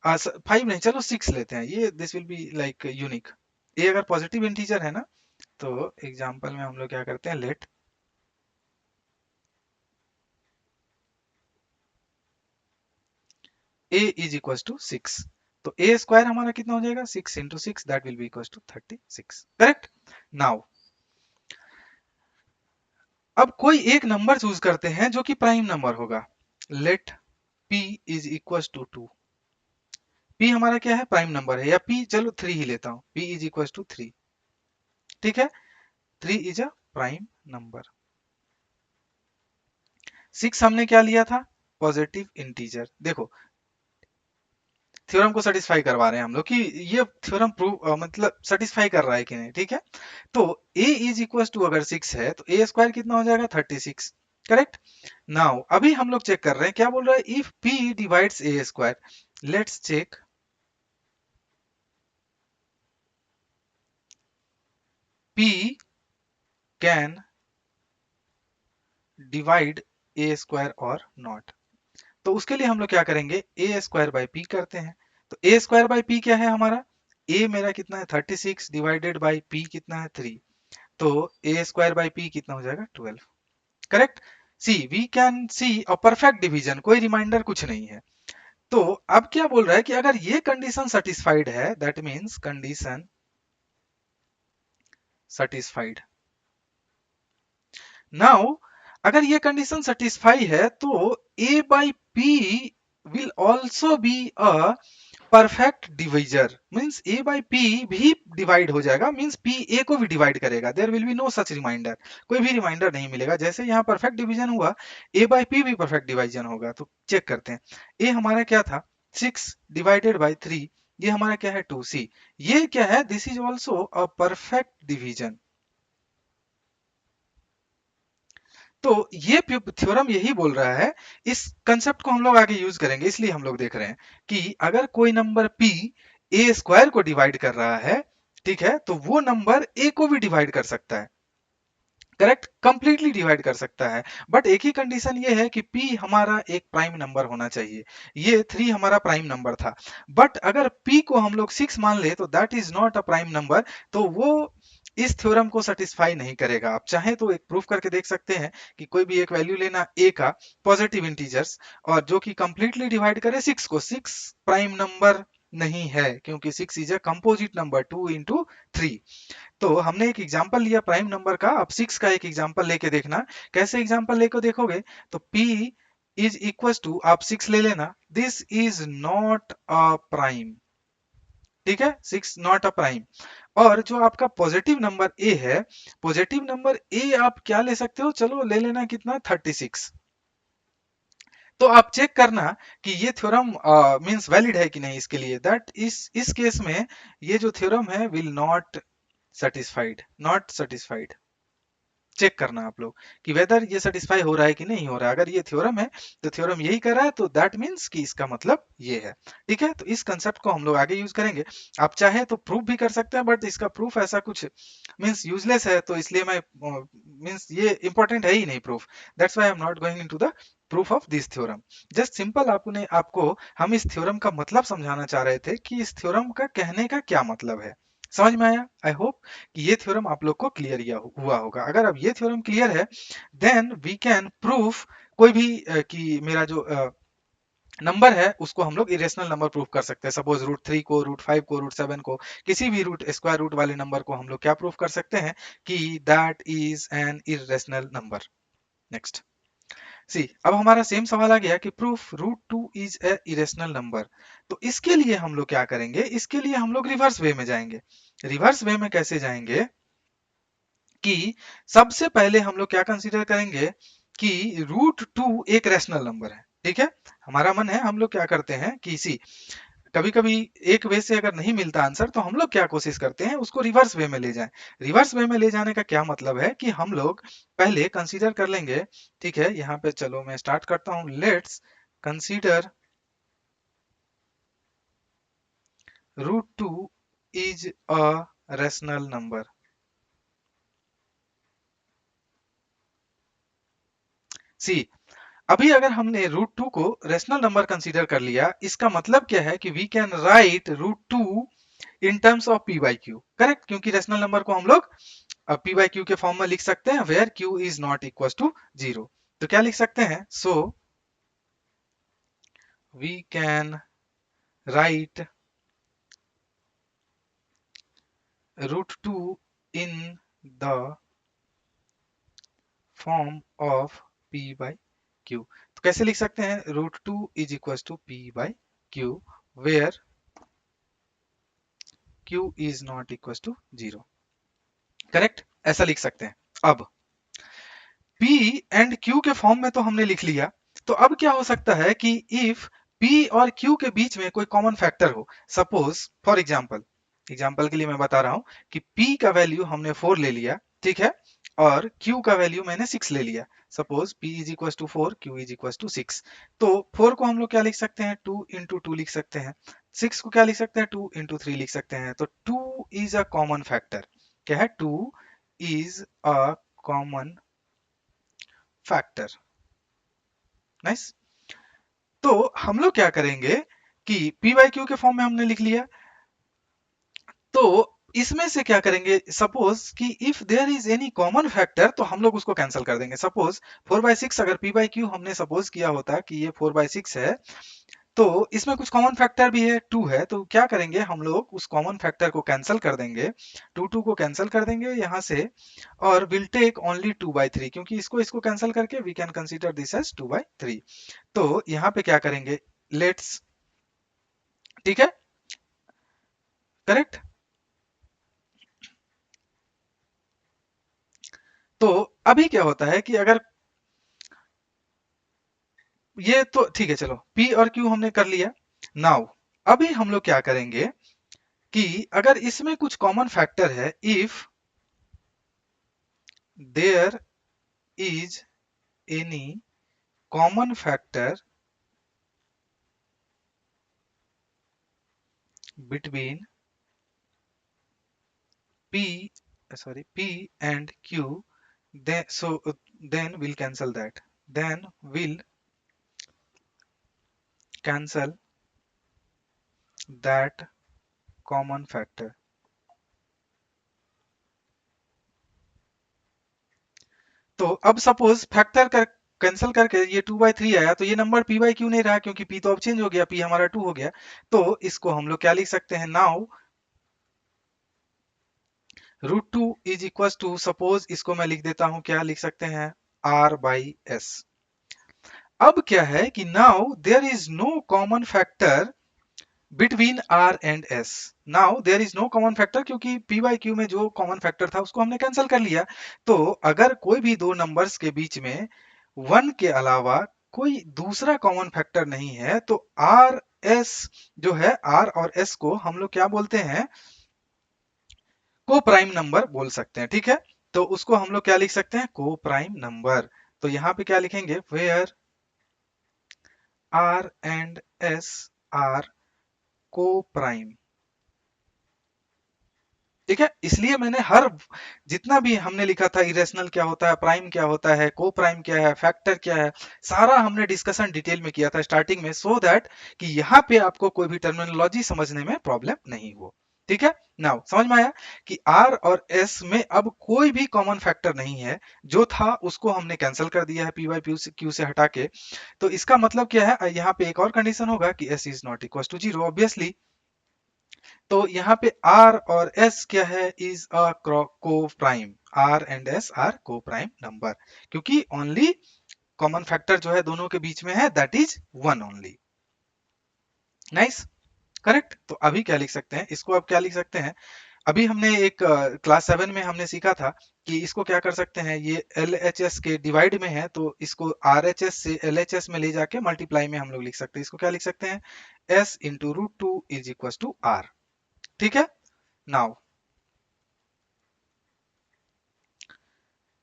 5 नहीं, चलो 6 लेते हैं, ये this will be like unique. ए अगर पॉजिटिव इंटीजर है ना, तो एग्जांपल में हम लोग क्या करते हैं, let a is equal to 6। तो ए स्क्वायर हमारा कितना हो जाएगा, 6 × 6, that will be equal to 36। Correct, now अब कोई एक नंबर चूज करते हैं जो कि प्राइम नंबर होगा, let p is equal to 2। p हमारा क्या है, प्राइम नंबर है, या p, चलो 3 ही लेता हूं, p इज इक्वल टू 3। ठीक है, 3 इज अ प्राइम नंबर। 6 हमने क्या लिया था, पॉजिटिव इंटीजर। देखो थ्योरम को सेटिस्फाई करवा रहे हैं हम लोग कि ये थ्योरम प्रूव मतलब सेटिस्फाई कर रहा है कि नहीं, ठीक है। तो a इज इक्वल टू अगर 6 है तो a स्क्वायर कितना हो जाएगा 36, करेक्ट। नाउ अभी हम लोग चेक कर रहे हैं, क्या बोल रहा है, if p divides a square, let's check. p can divide a square और नॉट। तो उसके लिए हम लोग क्या करेंगे, ए स्क्वायर बाई पी करते हैं। तो ए स्क्वायर बाई पी क्या है हमारा, ए मेरा कितना है 36 डिवाइडेड बाई पी कितना है 3, तो ए स्क्वायर बाई पी कितना हो जाएगा 12, correct. See we can see a perfect division, कोई रिमाइंडर कुछ नहीं है। तो अब क्या बोल रहा है कि अगर ये कंडीशन सेटिस्फाइड है, that means condition satisfied. Now अगर ये कंडीशन सेटिस्फाई है तो a by p will also be a perfect divisor, means a by p भी डिवाइड हो जाएगा, मीन्स p a को भी डिवाइड करेगा, there will be no such remainder, कोई भी रिमाइंडर नहीं मिलेगा। जैसे यहाँ परफेक्ट डिवीजन हुआ, a बाई p भी परफेक्ट डिवीजन होगा। तो चेक करते हैं, a हमारा क्या था 6 डिवाइडेड बाई 3, ये हमारा क्या है 2c, ये क्या है, this is also a perfect division. तो ये थ्योरम यही बोल रहा है, इस कंसेप्ट को हम लोग आगे यूज करेंगे, इसलिए हम लोग देख रहे हैं कि अगर कोई नंबर p ए स्क्वायर को डिवाइड कर रहा है, ठीक है, तो वो नंबर a को भी डिवाइड कर सकता है, करेक्ट, कंप्लीटली डिवाइड कर सकता है। बट एक ही कंडीशन ये है कि p हमारा एक प्राइम नंबर होना चाहिए, ये 3 हमारा प्राइम नंबर था। बट अगर p को हम लोग 6 मान ले तो that is not a prime number, तो वो इस थ्योरम को सेटिस्फाई नहीं करेगा। आप चाहे तो एक प्रूफ करके देख सकते हैं कि कोई भी एक वैल्यू लेना a का, पॉजिटिव इंटीजर्स, और जो कि कंप्लीटली डिवाइड करे 6 को, 6 प्राइम नंबर नहीं है, क्योंकि 6 is a composite number 2 into 3। तो हमने एक एग्जांपल लिया प्राइम नंबर का, अब 6 का एक एग्जांपल लेके देखना। कैसे एग्जांपल लेकर देखोगे, तो p इज इक्वल टू, आप 6 ले लेना, this is not a prime, ठीक है, 6 नॉट अ प्राइम। और जो आपका पॉजिटिव नंबर a है, पॉजिटिव नंबर a आप क्या ले सकते हो, चलो ले लेना कितना 36। तो आप चेक करना कि ये थ्योरम मींस वैलिड है कि नहीं इसके लिए, दैट इस केस में ये जो थ्योरम है will not satisfied, not satisfied. Check करना आप लोग कि वेदर ये सेटिस्फाई हो रहा है कि नहीं हो रहा है। अगर ये थ्योरम है तो थ्योरम यही कर रहा है, तो दैट मीन्स कि इसका मतलब ये है, ठीक है। तो इस कंसेप्ट को हम लोग आगे यूज करेंगे। आप चाहे तो प्रूफ भी कर सकते हैं, बट इसका प्रूफ ऐसा कुछ मीन्स यूजलेस है, तो इसलिए मैं मीन्स ये इंपॉर्टेंट है ही नहीं proof, that's why I am not going into the proof of this theorem. Just simple आपने आपको हम इस थ्योरम का मतलब समझाना चाह रहे थे कि इस थ्योरम का कहने का क्या मतलब है। समझ में आया, आई होप कि ये थ्योरम आप लोग को क्लियर हुआ होगा। अगर अब ये थ्योरम क्लियर है, देन वी कैन प्रूफ कोई भी कि मेरा जो नंबर है उसको हम लोग इरेशनल नंबर प्रूफ कर सकते हैं। सपोज √3 को, √5 को, √7 को, किसी भी रूट स्क्वायर रूट वाले नंबर को हम लोग क्या प्रूफ कर सकते हैं कि that is an irrational number. Next see, अब हमारा सेम सवाल आ गया कि proof √2 is a irrational number. तो इसके लिए हम लोग क्या करेंगे, इसके लिए हम लोग रिवर्स वे में जाएंगे। रिवर्स वे में कैसे जाएंगे कि सबसे पहले हम लोग क्या कंसीडर करेंगे कि √2 एक रैशनल नंबर है, ठीक है। हमारा मन है, हम लोग क्या करते हैं कि सी कभी कभी एक वे से अगर नहीं मिलता आंसर, तो हम लोग क्या कोशिश करते हैं, उसको रिवर्स वे में ले जाएं। रिवर्स वे में ले जाने का क्या मतलब है कि हम लोग पहले कंसीडर कर लेंगे, ठीक है। यहाँ पे चलो मैं स्टार्ट करता हूं, let's consider √2 is a rational number. See, अभी अगर हमने √2 को रेशनल नंबर कंसीडर कर लिया, इसका मतलब क्या है कि we can write √2 in terms of p by q, correct, क्योंकि रेशनल नंबर को हम लोग p बाई क्यू के फॉर्म में लिख सकते हैं, where q is not equal to 0। तो क्या लिख सकते हैं, so we can write √2 in the form of p by q. तो कैसे लिख सकते हैं, √2 is equal to p by q, where q is not equal to 0, correct, ऐसा लिख सकते हैं। अब p एंड q के फॉर्म में तो हमने लिख लिया, तो अब क्या हो सकता है कि इफ P और Q के बीच में कोई कॉमन फैक्टर हो, सपोज फॉर एग्जाम्पल के लिए मैं बता रहा हूं कि P का वैल्यू हमने 4 ले लिया, ठीक है, और Q का वैल्यू मैंने 6 ले लिया। Suppose P is equal to 4, Q is equal to 6। तो 4 को हम लोग क्या लिख सकते हैं, 2 इंटू 2 लिख सकते हैं। 6 को क्या लिख सकते हैं, 2 इंटू 3 लिख सकते हैं। तो 2 इज अ कॉमन फैक्टर। क्या है, 2 is a common factor. Nice. तो हम लोग क्या करेंगे कि पी बाई क्यू के फॉर्म में हमने लिख लिया, तो इसमें से क्या करेंगे, सपोज कि if there is any common factor तो हम लोग उसको कैंसिल कर देंगे। सपोज 4/6 अगर पी बाई क्यू हमने सपोज किया होता कि ये 4/6 है, तो इसमें कुछ कॉमन फैक्टर भी है, 2 है, तो क्या करेंगे हम लोग उस कॉमन फैक्टर को कैंसिल कर देंगे, 2 को कैंसिल कर देंगे यहाँ से, और विल टेक ओनली 2/3, क्योंकि इसको इसको कैंसिल करके we can consider this as 2/3। तो यहाँ पे क्या करेंगे, लेट्स, ठीक है, करेक्ट। तो अभी क्या होता है कि अगर ये, तो ठीक है, चलो P और Q हमने कर लिया। नाउ अभी हम लोग क्या करेंगे कि अगर इसमें कुछ कॉमन फैक्टर है, if there is any common factor between P, sorry, P and Q, then then we'll cancel that. Then we'll cancel that common factor. तो अब सपोज फैक्टर कर कैंसिल करके ये 2/3 आया, तो ये नंबर P बाई क्यू नहीं रहा, क्योंकि P तो अब चेंज हो गया, P हमारा 2 हो गया। तो इसको हम लोग क्या लिख सकते हैं, now √2 is equal to, suppose इसको मैं लिख देता हूं, क्या लिख सकते हैं, R/S। अब क्या है कि now there is no common factor between R and S। Now there is no common factor, क्योंकि P बाई Q में जो कॉमन फैक्टर था उसको हमने कैंसिल कर लिया। तो अगर कोई भी दो नंबर्स के बीच में 1 के अलावा कोई दूसरा कॉमन फैक्टर नहीं है, तो R S जो है, R और S को हम लोग क्या बोलते हैं, को प्राइम नंबर बोल सकते हैं, ठीक है। तो उसको हम लोग क्या लिख सकते हैं, को प्राइम नंबर। तो यहाँ पे क्या लिखेंगे, where R and S are coprime, ठीक है। इसलिए मैंने हर जितना भी हमने लिखा था, इरेशनल क्या होता है, प्राइम क्या होता है, को प्राइम क्या है, फैक्टर क्या है, सारा हमने डिस्कशन डिटेल में किया था स्टार्टिंग में, सो दैट कि यहाँ पे आपको कोई भी टर्मिनोलॉजी समझने में प्रॉब्लम नहीं हो, ठीक है। नाउ समझ में आया कि R और S में अब कोई भी कॉमन फैक्टर नहीं है, जो था उसको हमने कैंसिल कर दिया है P बाई क्यू से हटा के। तो इसका मतलब क्या है, यहाँ पे एक और कंडीशन होगा कि S is not equal to 0 obviously. तो यहाँ पे R और S क्या है, is a coprime, R and S are coprime number, क्योंकि ओनली कॉमन फैक्टर जो है दोनों के बीच में है, that is 1 only. Nice, correct. तो अभी क्या लिख सकते हैं, इसको अब क्या लिख सकते हैं, अभी हमने एक क्लास 7 में हमने सीखा था कि इसको क्या कर सकते हैं, ये LHS के डिवाइड में है, तो इसको RHS से LHS में ले जाके मल्टीप्लाई में हम लोग लिख सकते हैं। इसको क्या लिख सकते हैं, S into √2 is equal to R, ठीक है। नाउ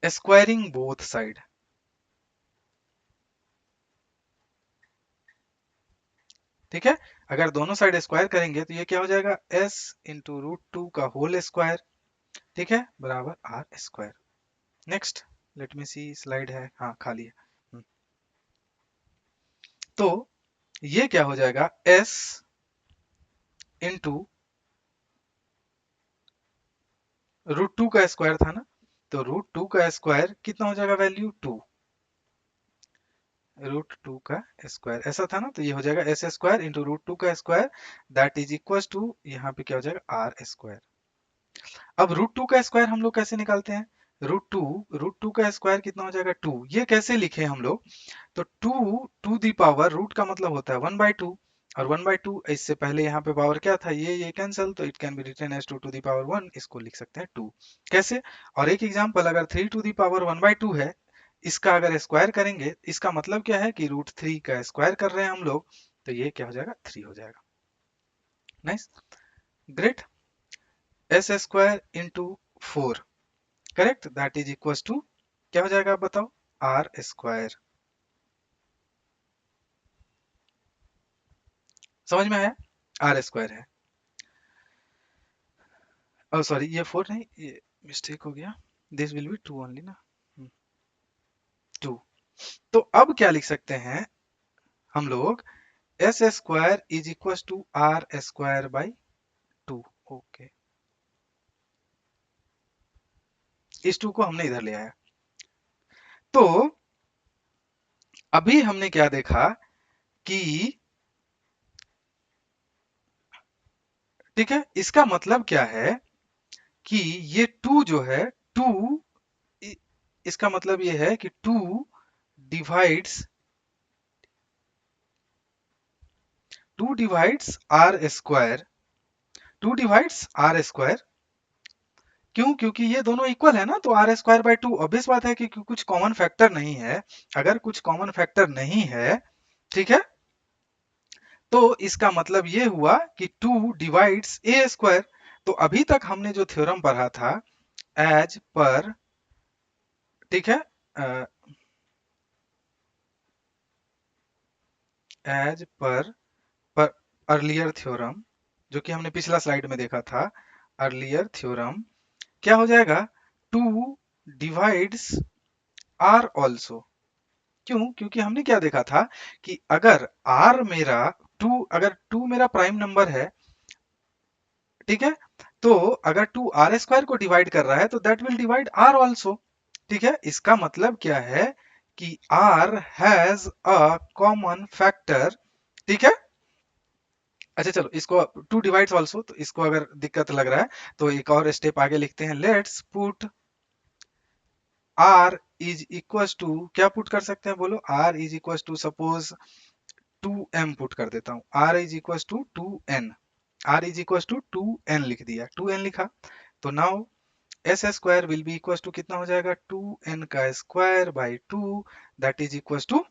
स्क्वायरिंग बोथ साइड, ठीक है। अगर दोनों साइड स्क्वायर करेंगे तो ये क्या हो जाएगा, S इंटू √2 का होल स्क्वायर, ठीक है, बराबर R square. Next, let me see, slide है, हाँ खाली है। तो ये क्या हो जाएगा, S इंटू √2 का स्क्वायर था ना, तो √2 का स्क्वायर कितना हो जाएगा, वैल्यू 2, √2 का स्क्वायर ऐसा था ना, तो ये हो जाएगा S स्क्वायर इंटू √2 का square, that is equal to, यहाँ पे क्या हो जाएगा, R स्क्वायर। अब √2 का स्क्वायर हम लोग कैसे निकालते हैं, √2 का स्क्वायर कितना हो जाएगा, 2। ये कैसे लिखे हम लोग, तो 2 टू दी पावर, रूट का मतलब होता है 1/2, और 1/2, इससे पहले यहाँ पे पावर क्या था, ये कैंसिल, तो it can be written as 2 to the power 1, इसको लिख सकते हैं 2। कैसे, और एक एग्जांपल, अगर 3 टू दी पावर 1/2 है, इसका अगर स्क्वायर करेंगे, इसका मतलब क्या है कि √3 का स्क्वायर कर रहे हैं हम लोग, तो ये क्या हो जाएगा, 3 हो जाएगा। Nice, great. S square into 4, correct, that is equal to क्या हो जाएगा, आप बताओ, आर स्क्वायर। समझ में आया, आर स्क्वायर है। ओ सॉरी, ये 4 नहीं, ये मिस्टेक हो गया, दिस विल बी 2 ओनली ना, 2। तो अब क्या लिख सकते हैं हम लोग, S square is equal to R square by 2। Okay, इस 2 को हमने इधर ले आया। तो अभी हमने क्या देखा कि, ठीक है, इसका मतलब क्या है कि ये 2 जो है, 2, इसका मतलब ये है कि 2 divides 2 divides R square, 2 divides R square. क्यों? क्योंकि ये दोनों इक्वल है ना, तो आर स्क्वायर बाई 2, ऑब्वियस बात है कि कुछ कॉमन फैक्टर नहीं है। अगर कुछ कॉमन फैक्टर नहीं है, ठीक है, तो इसका मतलब ये हुआ कि 2 डिवाइड्स ए स्क्वायर। तो अभी तक हमने जो थ्योरम पढ़ा था, एज पर, ठीक है, एज पर अर्लियर थ्योरम, जो कि हमने पिछला स्लाइड में देखा था, अर्लियर थ्योरम, क्या हो जाएगा, 2 डिवाइड्स आर ऑल्सो। क्यों? क्योंकि हमने क्या देखा था कि अगर आर मेरा 2, अगर 2 मेरा प्राइम नंबर है, ठीक है, तो अगर 2 आर स्क्वायर को डिवाइड कर रहा है तो that will divide R also. ठीक है, इसका मतलब क्या है कि R has a common factor. ठीक है, अच्छा चलो, इसको 2 डिवाइड्स ऑल्सो, तो इसको अगर दिक्कत लग रहा है तो एक और स्टेप आगे लिखते हैं, let's put R is equal to, क्या पुट कर सकते हैं बोलो, R is equal to suppose 2m put कर देता हूं, r is equal to 2n, r is equal to 2n लिख दिया, 2n लिखा। तो now S square will be equal to कितना हो जाएगा, 2n का square by 2, that is equal to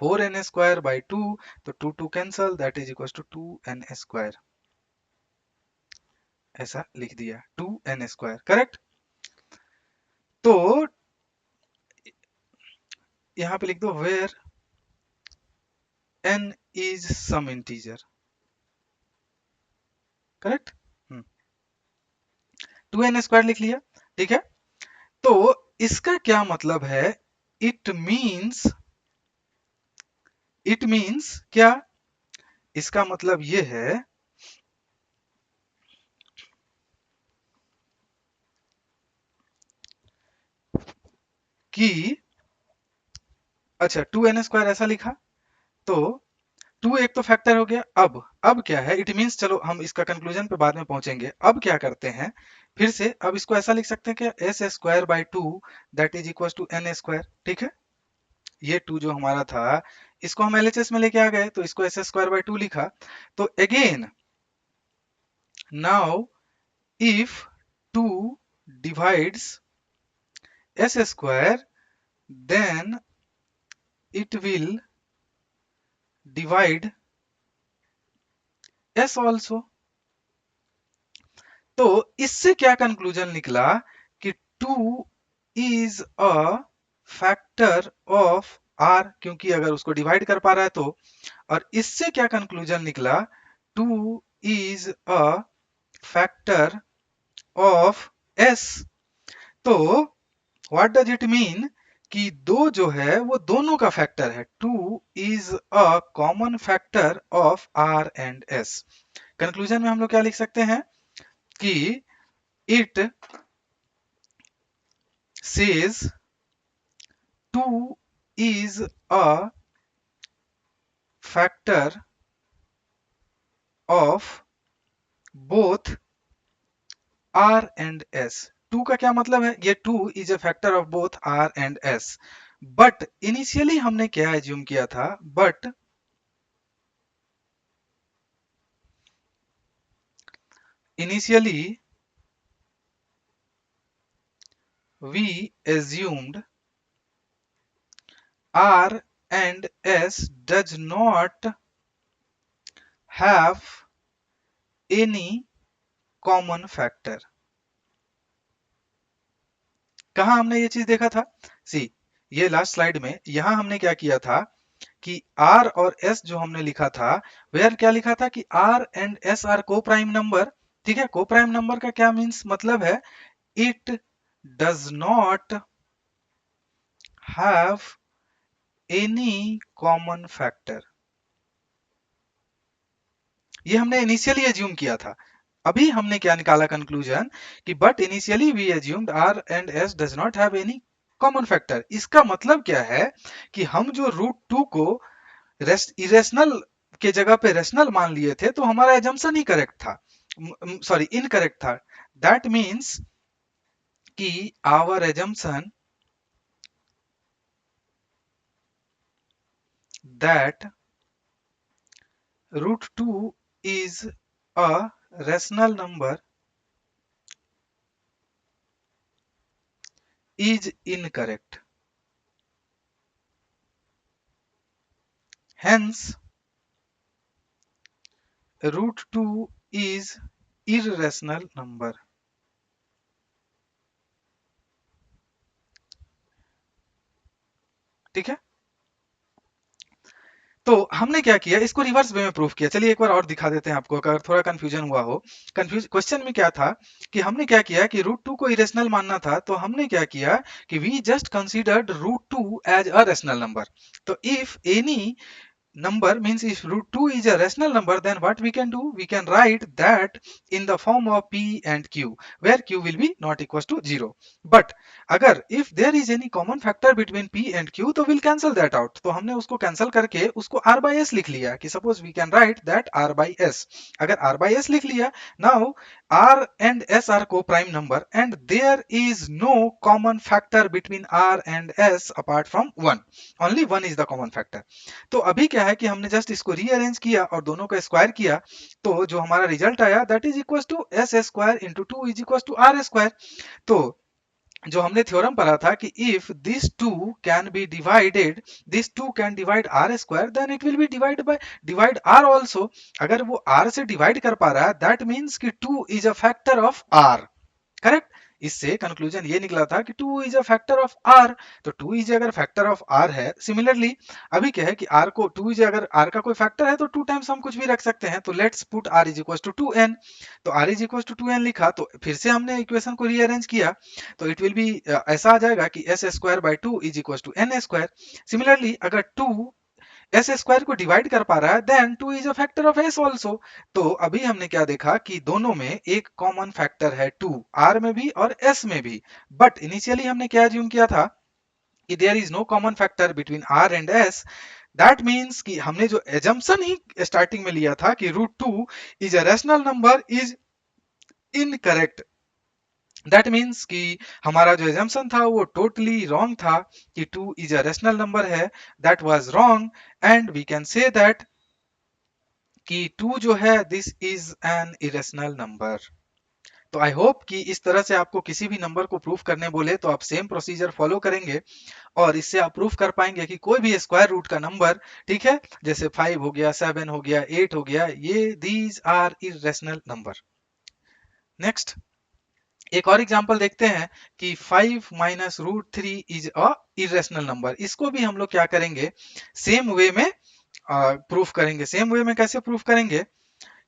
4n square by 2, तो 2 2 cancel, that is equal to 2n square, ऐसा लिख दिया, 2n स्क्वायर, करेक्ट। तो यहाँ पे लिख दो where n is some integer, correct, 2n square लिख लिया। ठीक है, तो इसका क्या मतलब है, इट मीन्स, इट मीन्स क्या, इसका मतलब ये है कि, अच्छा 2n स्क्वायर ऐसा लिखा, तो 2 एक तो फैक्टर हो गया। अब क्या है, इट मीन्स, चलो हम इसका कंक्लूजन पे बाद में पहुंचेंगे। अब क्या करते हैं, फिर से अब इसको ऐसा लिख सकते हैं कि S square by 2 that is equal to N square. ठीक है, ये 2 जो हमारा था, इसको हम एलएचएस में लेके आ गए, तो इसको एस स्क्वायर बाई 2 लिखा। तो again now if 2 divides S square, then it will divide S also. तो इससे क्या कंक्लूजन निकला कि 2 is a factor of R, क्योंकि अगर उसको डिवाइड कर पा रहा है तो। और इससे क्या कंक्लूजन निकला, 2 is a factor of S. तो व्हाट डज इट मीन कि दो जो है वो दोनों का फैक्टर है, 2 is a common factor of R and S. Conclusion में हम लोग क्या लिख सकते हैं कि it says 2 is a factor of both R and S। 2 का क्या मतलब है, ये 2 is a factor of both R and S। But initially हमने क्या एज्यूम किया था, but initially we assumed R and S does not have any common factor। कहाँ हमने ये चीज देखा था? सी, ये लास्ट स्लाइड में यहां हमने क्या किया था कि R और S जो हमने लिखा था, वेयर क्या लिखा था कि R and S are coprime number. ठीक है, को प्राइम नंबर का क्या मीन्स मतलब है, it does not have any common factor. ये हमने इनिशियली एज्यूम किया था। अभी हमने क्या निकाला कंक्लूजन कि but initially we assumed R and S does not have any common factor. इसका मतलब क्या है कि हम जो रूट टू को इरेशनल के जगह पे रेशनल मान लिए थे, तो हमारा एजम्पशन ही करेक्ट था, सॉरी इनकरेक्ट था। दैट मीन्स कि our assumption that root two is a rational number is incorrect. Hence, root 2 is irrational number. ठीक है, तो हमने क्या किया, इसको रिवर्स वे में प्रूफ किया। चलिए एक बार और दिखा देते हैं आपको, अगर थोड़ा कंफ्यूजन हुआ हो। कंफ्यूज क्वेश्चन में क्या था कि हमने क्या किया कि रूट टू को इरेशनल मानना था, तो हमने क्या किया कि we just considered root two as a rational number. तो if any number means if root 2 is a rational number, then what we can do, we can write that in the form of p and q, where q will be not equals to 0. but अगर if there is any common factor between p and q, तो we'll cancel that out। तो हमने उसको cancel करके उसको r by s लिख लिया कि suppose we can write that r by s। अगर r by s लिख लिया, now r and s are co-prime number and there is no common factor between r and s apart from 1। only 1 is the common factor। तो अभी क्या है कि हमने just इसको रीअरेंज किया और दोनों का स्क्वायर किया, तो जो हमारा रिजल्ट आया that is equal to S square into two is equal to R square. तो जो हमने थ्योरम पढ़ा था कि if this two can be divided, this two can divide R square, then it will be divide R also. अगर वो R से divide कर पा रहा है, दैट मीन्स कि two is a factor of R. Correct. इससे कंक्लूजन ये निकला था कि 2 is a factor of r। तो 2 इज अगर फैक्टर ऑफ r है, सिमिलरली अभी क्या है कि r को 2 इज अगर r का कोई फैक्टर है तो 2 टाइम्स हम कुछ भी रख सकते हैं। तो let's put r is equal to 2n। तो r is equal to 2n लिखा, तो फिर से हमने इक्वेशन को रीअरेंज किया, तो इट विल बी ऐसा आ जाएगा कि s square by 2 is equal to n square. Similarly अगर 2 एस स्क्वायर को डिवाइड कर पा रहा है, then 2 is a factor of S also. तो अभी हमने क्या देखा कि दोनों में एक कॉमन फैक्टर है 2, आर में भी और एस में भी। बट इनिशियली हमने क्या ज्यूम किया था कि there is no common factor between R and S. That means कि हमने जो एजम्पशन ही स्टार्टिंग में लिया था कि root two is a rational number is incorrect. That means कि हमारा जो एजम्पशन था वो टोटली रॉन्ग था कि 2 इज अ रैशनल नंबर है। That was wrong and we can say that कि 2 जो है this is an irrational number. तो आई होप कि इस तरह से आपको किसी भी नंबर को प्रूफ करने बोले तो आप सेम प्रोसीजर फॉलो करेंगे और इससे आप प्रूफ कर पाएंगे कि कोई भी स्क्वायर रूट का नंबर, ठीक है, जैसे 5 हो गया, 7 हो गया, 8 हो गया, ये these are irrational number. Next एक और एग्जांपल देखते हैं कि 5 minus root three is a irrational number. इसको भी हम लोग क्या करेंगे, सेम वे में प्रूफ करेंगे। सेम वे में कैसे प्रूफ करेंगे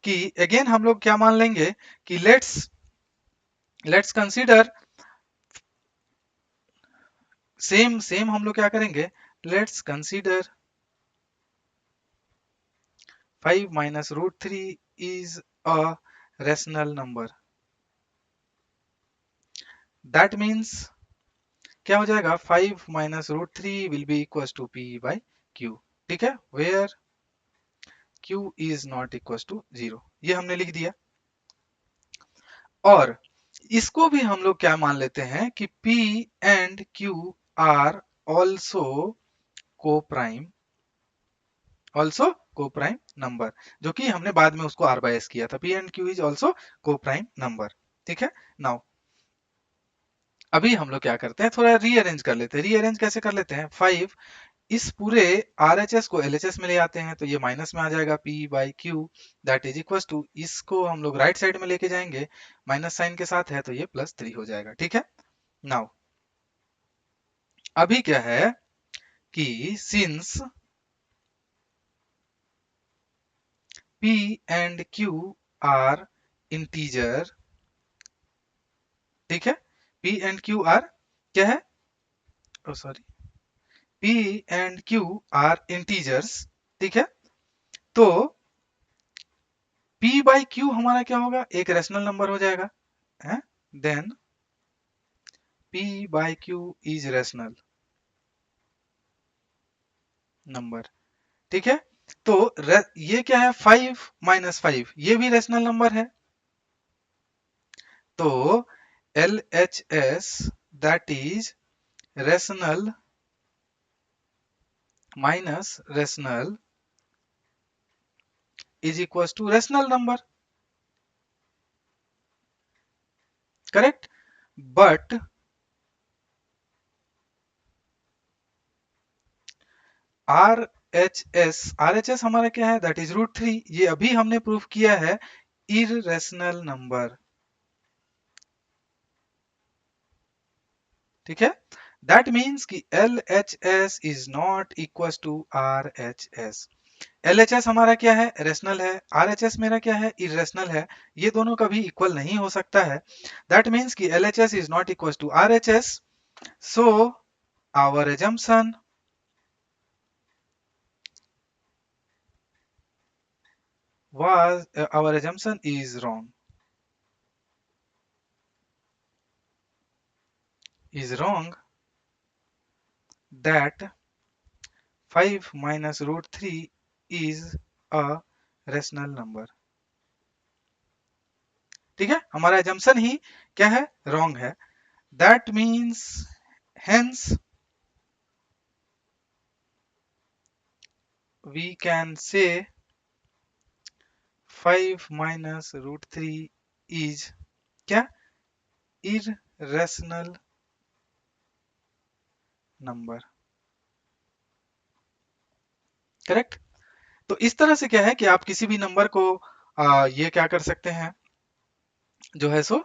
कि अगेन हम लोग क्या मान लेंगे कि लेट्स कंसीडर सेम सेम हम लोग क्या करेंगे, let's consider 5 minus root three is a rational number. That means क्या हो जाएगा, 5 minus root three will be equal to P by Q. ठीक है, where Q is not equal to 0, ये हमने लिख दिया। और इसको भी हम लोग क्या मान लेते हैं कि P and Q are also coprime, also coprime number, जो कि हमने बाद में उसको आर बाय एस किया था। P and Q is also coprime number. ठीक है, नाउ अभी हम लोग क्या करते हैं, थोड़ा रीअरेंज कर लेते हैं। रीअरेंज कैसे कर लेते हैं, 5 इस पूरे RHS को LHS में ले आते हैं तो ये माइनस में आ जाएगा P/Q, that is equal to, इसको हम लोग राइट साइड में लेके जाएंगे, माइनस साइन के साथ है तो ये +3 हो जाएगा। ठीक है, नाउ अभी क्या है कि since P and Q are integer, ठीक है, P एंड Q आर क्या है, oh sorry, P and Q are integers, ठीक है, तो P/Q हमारा क्या होगा, एक रेशनल नंबर हो जाएगा, है, then P/Q is rational number, ठीक है, तो ये क्या है, 5 - 5 ये भी रेशनल नंबर है, तो LHS that is rational minus rational is equal to rational number, correct, but RHS हमारा क्या है, दैट इज √3, ये अभी हमने प्रूफ किया है इररेशनल नंबर, ठीक है, दैट मीन्स कि LHS is not equal to RHS। LHS हमारा क्या है, रेशनल है, RHS मेरा क्या है, इरेशनल है, ये दोनों कभी इक्वल नहीं हो सकता है, दैट मीन्स कि LHS is not equal to RHS, so our assumption our assumption is wrong that 5 minus √3 is a rational number, ठीक है, हमारा एजम्पशन ही क्या है, रॉन्ग है, that means hence we can say 5 minus √3 is क्या, irrational number, correct. तो इस तरह से क्या है कि आप किसी भी नंबर को ये क्या कर सकते हैं, जो है सो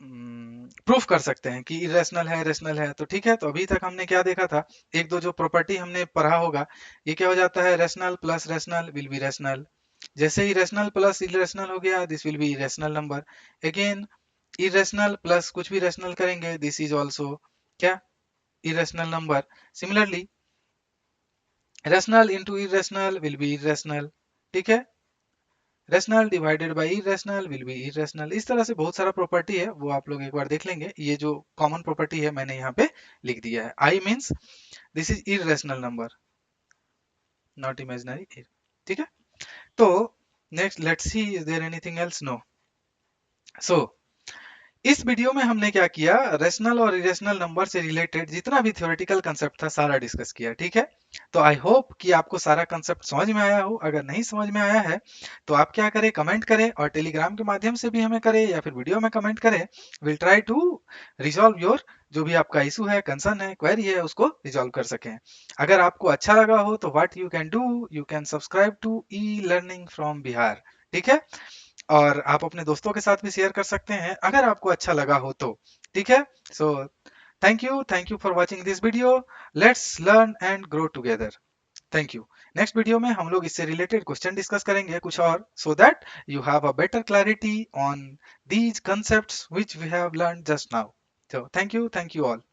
प्रूफ कर सकते हैं कि इरेशनल है, रेशनल है, तो ठीक है, तो अभी तक हमने क्या देखा था, एक दो जो प्रॉपर्टी हमने पढ़ा होगा, ये क्या हो जाता है, rational plus rational will be rational, जैसे ही रेशनल प्लस इरेशनल हो गया, this will B irrational number, again irrational plus कुछ भी रेशनल करेंगे, दिस इज ऑल्सो क्या, irrational number, similarly rational into irrational will be irrational, ठीक है, rational divided by irrational will be irrational, इस तरह से बहुत सारा प्रॉपर्टी है, वो आप लोग एक बार देख लेंगे, ये जो कॉमन प्रॉपर्टी है मैंने यहाँ पे लिख दिया है, I means this is irrational number not imaginary, ठीक है, तो next let's see is there anything else, no, so इस वीडियो में हमने क्या किया, रेशनल और इरेशनल नंबर से रिलेटेड जितना भी थ्योरेटिकल कंसेप्ट था सारा डिस्कस किया, ठीक है, तो आई होप कि आपको सारा कंसेप्ट समझ में आया हो, अगर नहीं समझ में आया है तो आप क्या करें, कमेंट करें, और टेलीग्राम के माध्यम से भी हमें करें या फिर वीडियो में कमेंट करें, will try to resolve your जो भी आपका इशू है, कंसर्न है, क्वेरी है, उसको रिजॉल्व कर सकें। अगर आपको अच्छा लगा हो तो what you can do, you can subscribe to E learning from Bihar, ठीक है, और आप अपने दोस्तों के साथ भी शेयर कर सकते हैं अगर आपको अच्छा लगा हो तो, ठीक है, so thank you for watching this video, let's learn and grow together, thank you. Next video में हम लोग इससे रिलेटेड क्वेश्चन डिस्कस करेंगे कुछ और, so that you have a better clarity on these concepts which we have learned just now, so thank you all।